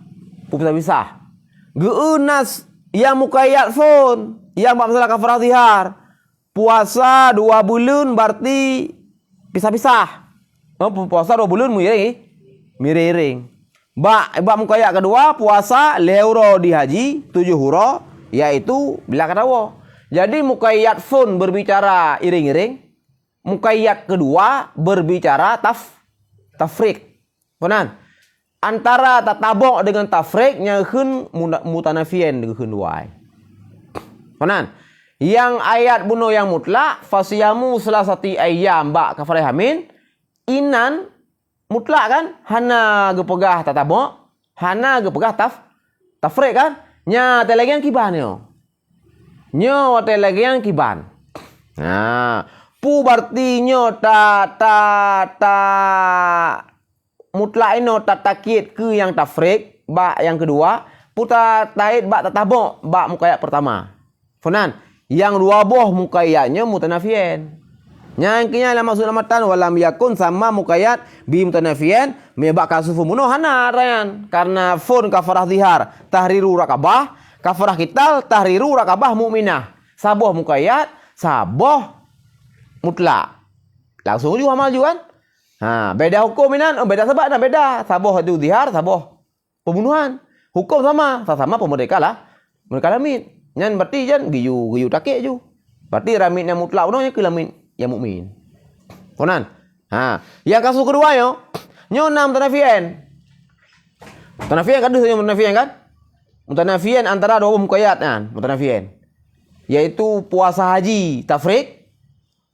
Geunas yang muqayyad fun, yang masalah kafarah zihar. Puasa 2 bulan berarti pisah-pisah. Puasa 2 bulan miring. Bak muqayyad kedua puasa lehuro di haji 7 huro yaitu bila katawo. Jadi muqayyad fun berbicara iring-iring. Muqayyad kedua berbicara tafriq. Konan. Antara tatabok dengan tafriq nyakeun mutanafiyan dengan duai. Konan. Yang ayat buno yang mutlak fasiyamu salasati ayyam bak kafarah yamin inan mutlak kan? Hana gepegah tatabok, hana gepegah tafriq kan? Nya telegian kiban yo. Nyo telegian kiban. Pu berarti nyo ta mutlak ino tatakid ke yang tafriq bak yang kedua, puta taid bak tatabok bak muqayyad pertama. Funan, yang 2 buah muqayyadnya mutanafiyan. Yang kini lah maksud amatan walam yakun sama muqayyad bi mutanafiyan me bak kasufu muno hana rayan karena fun kafarah zihar tahriru rakabah. Kafarah kital tahriru rakabah mukminah. Saboh muqayyad, saboh mutlak. Langsung juga amal juga kan? Beda hukum inan, beda sebab dan beda. Saboh itu zihar, saboh pembunuhan. Hukum sama pemerdeka lah. Merdeka lamit. Nyan berarti jan giyu takik ju. Berarti ramit yang mutlak unonya ke lamit yang mukmin. Konan. Yang kasus kedua yo, nyo nam tanafian. Tanafian kan dosa mutanafian kan? Mutanafian antara 2 muqayyad kan, mutanafian. Yaitu puasa haji tafriq,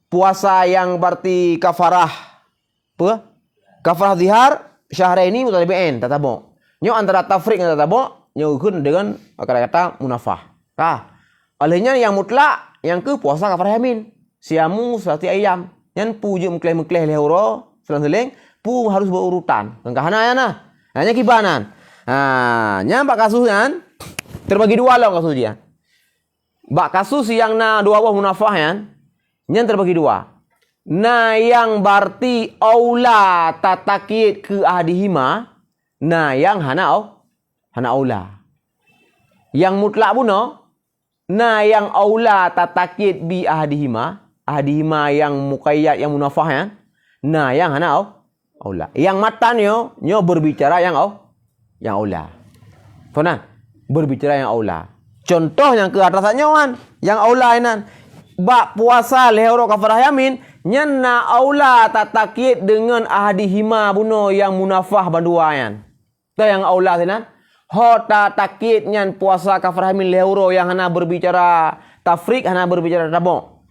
puasa yang berarti kafarah zihar syahraini mutatabi'in tatabuk. Nyo antara tafriq dan tatabuk nyo dengan kata-kata munafah. Olehnya yang mutlak yang ke puasa kafarah yamin. Siamu salasati ayyam. Yang puju mengkleh lehuro selang-seling pu harus berurutan. Kengkahana ya nah. Hanya kibanan. Nyampak kasus kan terbagi 2 lah kasus dia. Bak kasus yang na 2 buah munafah kan, yang terbagi 2. Nah yang berarti aula tatakid ke ahadihima, nah yang hana aula. Yang mutlak buno, nah yang aula tatakid bi ahadihima yang muqayyad yang munafah kan, nah yang hana aula. Yang matanyo nyo berbicara yang aula. Faham? Berbicara yang aula. Contoh yang ke atasnya kan, yang aula inan. Bak puasa lehoro kafarah yamin, Nyan na aula tatakid dengan ahadihima buno yang munafah banduayan. Tu yang aula tenan. Ho tatakid nyan puasa kafarah min leuro yang hana berbicara tafrik, hana berbicara tabuk.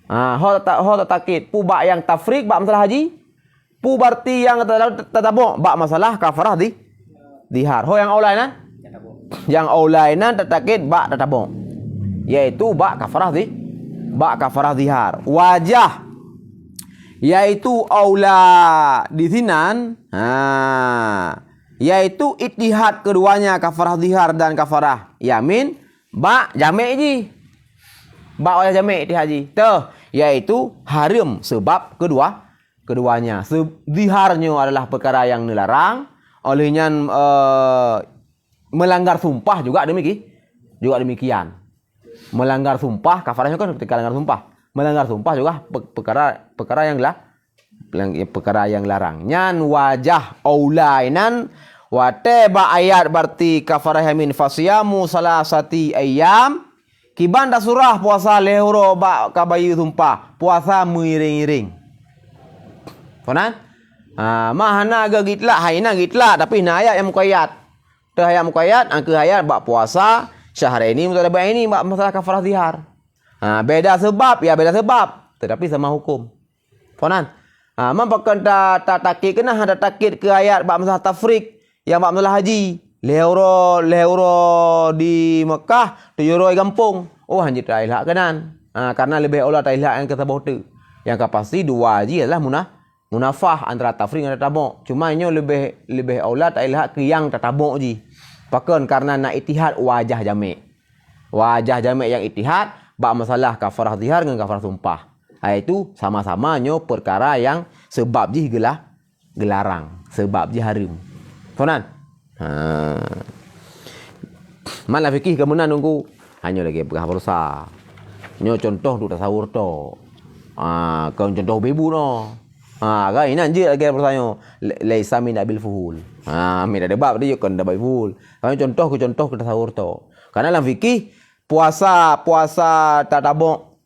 Ho tatakid pu ba yang tafrik ba masalah haji. Pu berarti yang tatabuk ba masalah kafarah dihar. Ho yang aula tenan. Yang aula tenan tatakid ba tatabuk. Yaitu ba kafarah dihar. Wajah yaitu aula di sinan, yaitu ittihad keduanya kafarah dihar dan kafarah yamin, ba jami' ji. Ba wajah jami' ittihad ji. Yaitu haram sebab keduanya. Diharnya adalah perkara yang dilarang, olehnya melanggar sumpah juga demikian. Melanggar sumpah kafarahnya kan ketika melanggar sumpah. Melanggar sumpah juga perkara yang larang. Nyan wajah aulainan wateba ayat berarti kafarah yamin fasiyamu salasati ayyam kibanda surah puasa lehuro ba kabayu sumpah puasa miring-iring. Konan? Mahana ga gitla haina gitla tapi na ayat yang muqayyad. Teh ayat muqayyad angke ayat ba puasa syahr ini mutadaba ini ba masalah kafarah zihar. Beda sebab, tetapi sama hukum. Fonan. Mampakan takit kena ada takit ke ayat bab masalah tafrik yang bab masalah haji. Leuro di Mekah, 7 euro di kampung. Oh hanjit ilhak kanan. Karena lebih Allah ilhak yang kata tu. Yang pasti dua haji adalah munafah antara tafrik dan tatabuk. Cuma ini lebih Allah ilhak ke yang tatabuk ji. Pakan karena nak ittihad wajah jami'. Wajah jami' yang ittihad bab masalah kafarah zihar dengan kafarah sumpah. Itu sama-samanya perkara yang sebab je gelarang, sebab je haram. Tuan. Malah fikih kemudian nunggu hanya lagi pegah berusaha. Nyo contoh tu tasawur tu. Kau contoh bebu no. Kan ini anjir lagi berusaha laisa min abil fuhul. Min ada bab dia kan ada fuhul. Kalau contoh ke tasawur tu. Karena dalam fikih puasa tatabuk,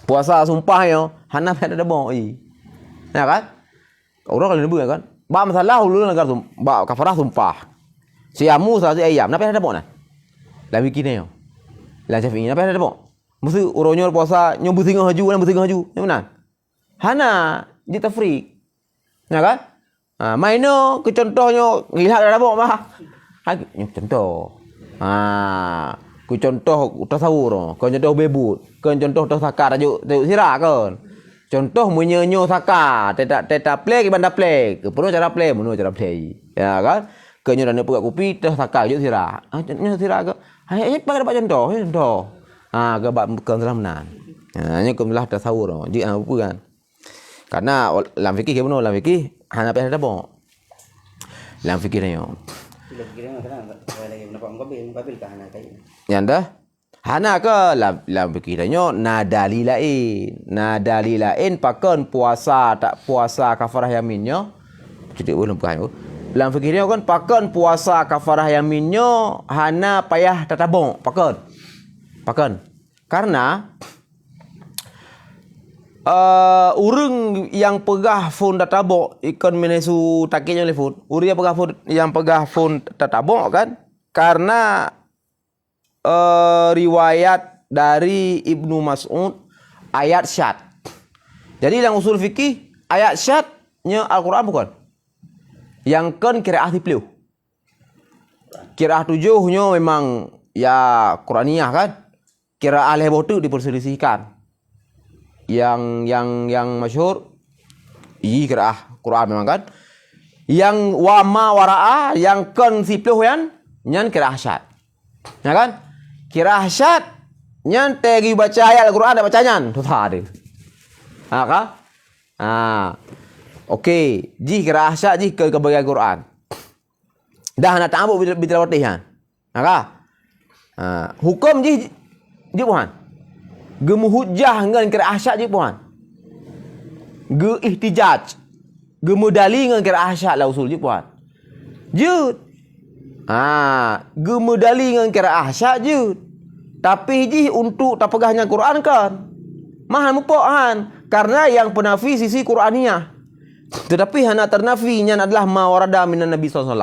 puasa sumpah yo hana pada tatabuk ya kan orang kalau nebut kan ba masalah hulu negara ba kafarah sumpah siamu salati ayam napa tatabuk nah la fikirnya yo la syafi'i napa tatabuk mesti uronyo puasa nyobu tengah haju ya benar hana di tafrik ya kan maino ke contohnya lihat tatabuk mah contoh ku contoh tasawur, ku contoh bebut, ku contoh sakar tajuk sirah kan. Contoh menyenyo sakar, teta play ke banda play, ke penuh cara play, cara play. Ya kan? Ke nyo dana pegak kopi sakar tajuk sirah. Nyo sirah ke. Hai pakai dapat contoh. Ke bab ke dalam nan. Nyo kumlah tasawur, ji apa kan. Karena dalam fikih ke benar, dalam fikih hana apa ada bon. Dalam fikirnya. Yang dah hana ke dalam pikirannya nadali lain pakan puasa tak puasa kafarah yaminnya jadi belum bukan dalam fikirnya kan pakan puasa kafarah yaminnya hana payah tatabuk pakan karena urang yang pegah phone tatabuk ikon menesu takiknya telefon urang yang pegah phone tatabuk kan karena riwayat dari Ibnu Mas'ud ayat syad. Jadi dalam usul fikih ayat syadnya Al-Quran bukan. Yang kan qiraah dipilih. Qiraah 7-nya memang ya Quraniyah kan. Qiraah lebotu diperselisihkan. Yang masyhur qiraah Quran memang kan. Yang wama waraa yang kan dipilih yan qiraah syad. Ya kan? Qiraah syad nyan tegi baca ayat Al-Quran ada bacanya tu ada. Kan? Okey, ji qiraah syad ji ke bagian Quran. Dah nak ta'abuk bitilawatihan. Kan? Hukum ji puan. Gemu hujjah dengan qiraah syad ji puan. Ge ihtijaj. Gemu dalil dengan qiraah syad la usul ji puan. Jud. Gemedali dengan qiraah syad je. Tapi ji untuk tak pegahnya Quran kan. Mahal mupok kan. Karena yang penafi sisi Qur'aniyah. Tetapi hana ternafinya adalah ma warada minan Nabi SAW.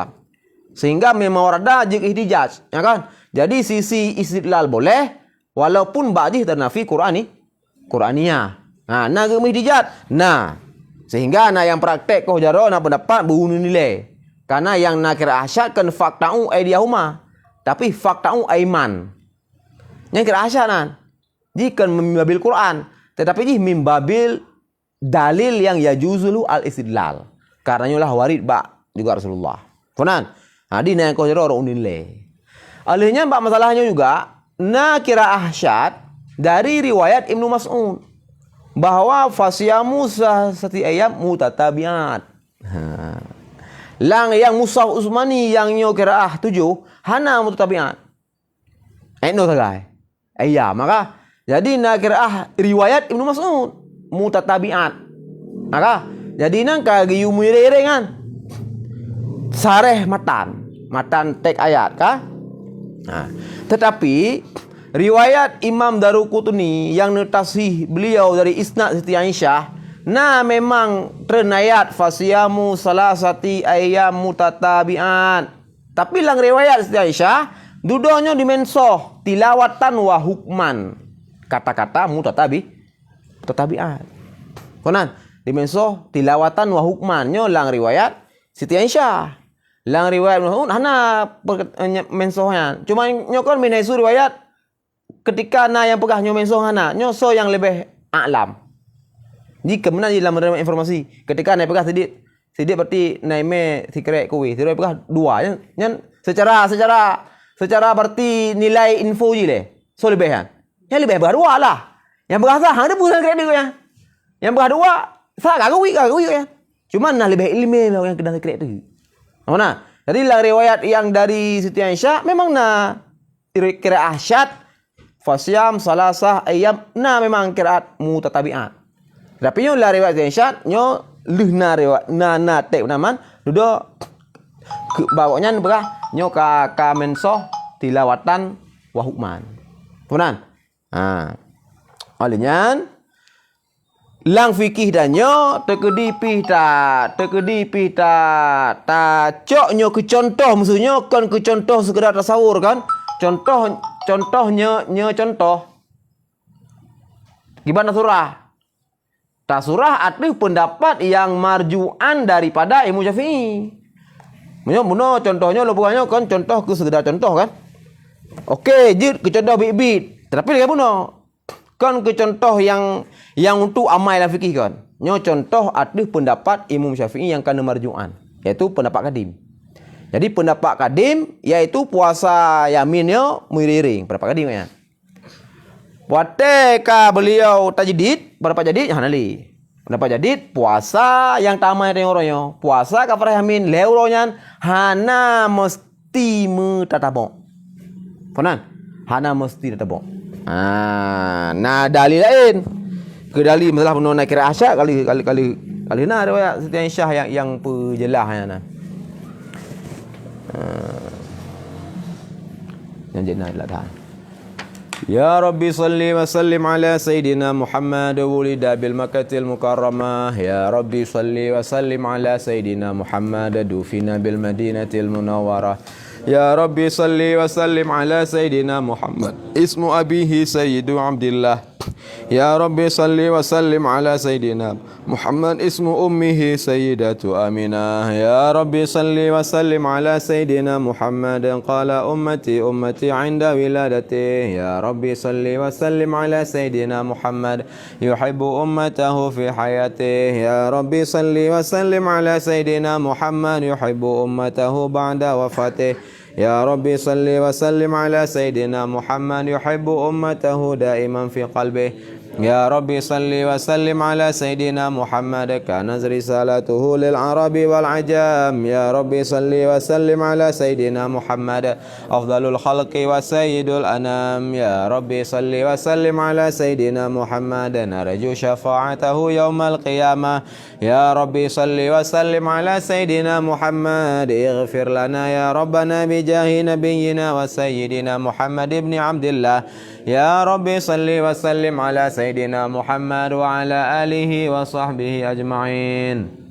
Sehingga memang warada jik ihtijaj, ya kan? Jadi sisi istidlal boleh walaupun ba'dih ternafi Qur'aniyah. Nah, ihtijaj. Nah, sehingga yang praktek kau jaro pendapat berunu nilai. Karena yang nakir asyad kan fakta'u aidiyahuma. Tapi fakta'u aiman. Yang kira asyad kan. Jika membabil Quran. Tetapi jika membabil dalil yang yajuzulu al-istidlal. Karena lah warid juga Rasulullah. Konan. Hadi yang kau jaro orang nilai. Alihnya masalahnya juga. Nakir asyad dari riwayat Ibnu Mas'ud. Bahwa fasyamu sati ayam mutatabiat. Lang yang Musaf Usmani yang nyo kiraah 7 hana mutatabiat. No sagai. Iya, maka jadi nak kiraah riwayat Ibnu Mas'ud mutatabiat. Maka jadi nang kagi umire kan. Sareh matan tek ayat kah? Nah, tetapi riwayat Imam Daruqutni yang netasih beliau dari isnad Siti Aisyah, nah memang ternayat fasyamu salasati ayyam mutatabi'an. Tapi lang riwayat Siti Aisyah dudonyo dimensoh tilawatan wa hukman. Kata-kata mutatabi'an. Konan dimensoh tilawatan wa hukman nyo lang riwayat Siti Aisyah. Lang riwayat hana mensohnya. Cuma nyo kan minaisu riwayat ketika yang pegah nyo mensoh hana nyo so yang lebih a'lam. Jika benar dalam menerima informasi, ketika naik pegah sedikit berarti naik me secret kuwi, tidak pegah 2 yang secara berarti nilai info je le. So lebih kan. Yang lebih pegah 2 lah. Yang pegah sah ada pusat kredit ya. Yang pegah 2 sah kuwi ya. Cuma nah lebih ilmu yang kena secret tu. Mana? Jadi lah riwayat yang dari Siti Aisyah memang kira asyad fasyam salasah ayam memang kiraat mutatabi'at. Tapi nyo lah riwayat Aisyah nyo lihna riwayat na tek naman duduk bawanya berah nyo ka mensoh tilawatan wa hukman. Punan. Olehnya lang fikih dan nyo tekedi pita cok nyo ke contoh maksudnya kan ke contoh sekedar tasawur kan. Contohnya contoh gimana surah? Surah arti pendapat yang marjuan daripada Imam Syafi'i. Benar contohnya lo bukannya kan contoh ke sekedar contoh kan. Okey, jid ke contoh bit-bit. Tapi dia buno kan ke contoh yang untuk amal dan fikih kan. Nyo contoh arti pendapat Imam Syafi'i yang kana marjuan, yaitu pendapat kadim. Jadi pendapat kadim yaitu puasa yaminnya miriring, pendapat kadim ya. Puate ka beliau tajdid, pendapat jadid hanali. Pendapat jadid puasa yang tamai dengan orangnya. Puasa ka farah yamin leuronyan hana mesti mutatabok. Konan, hana mesti tatabok. Nah dalil lain. Ke dalil masalah penona kira asyak kali nah riwayat Siti Aisyah yang penjelasnya nah. Yang jenah adalah Ya Rabbi salli wa sallim ala Sayyidina Muhammad wulida bil Makkatil Mukarramah. Ya Rabbi salli wa sallim ala Sayyidina Muhammad dufina bil Madinatil Munawwarah. Ya Rabbi salli wa sallim ala Sayyidina Muhammad ismu abihi Sayyidu Abdillah. Ya Rabbi salli wa sallim ala Sayyidina Muhammad ismu ummihi Sayyidatu Aminah. Ya Rabbi salli wa sallim ala Sayyidina Muhammad qala ummati inda wiladati. Ya Rabbi salli wa sallim ala Sayyidina Muhammad yuhibbu ummatahu fi hayati. Ya Rabbi salli wa sallim ala Sayyidina Muhammad yuhibbu ummatahu ba'da wafatih. Ya Rabbi salli wa sallim ala Sayyidina Muhammad yuhibbu ummatahu daiman fi qalbih. Ya Rabbi salli wa sallim ala Sayyidina Muhammad kanaz risalatuhu lil arabi wal ajam. Ya Rabbi salli wa sallim ala Sayyidina Muhammad afdalul khalqi wa sayyidul anam. Ya Rabbi salli wa sallim ala Sayyidina Muhammad narju syafa'atahu yawmal qiyamah. Ya Rabbi salli wa sallim ala Sayyidina Muhammad ighfir lana ya Rabbana bijahi nabiyyina wa sayyidina Muhammad ibn Abdillah. يا رب صل وسلم على سيدنا محمد وعلى آله وصحبه أجمعين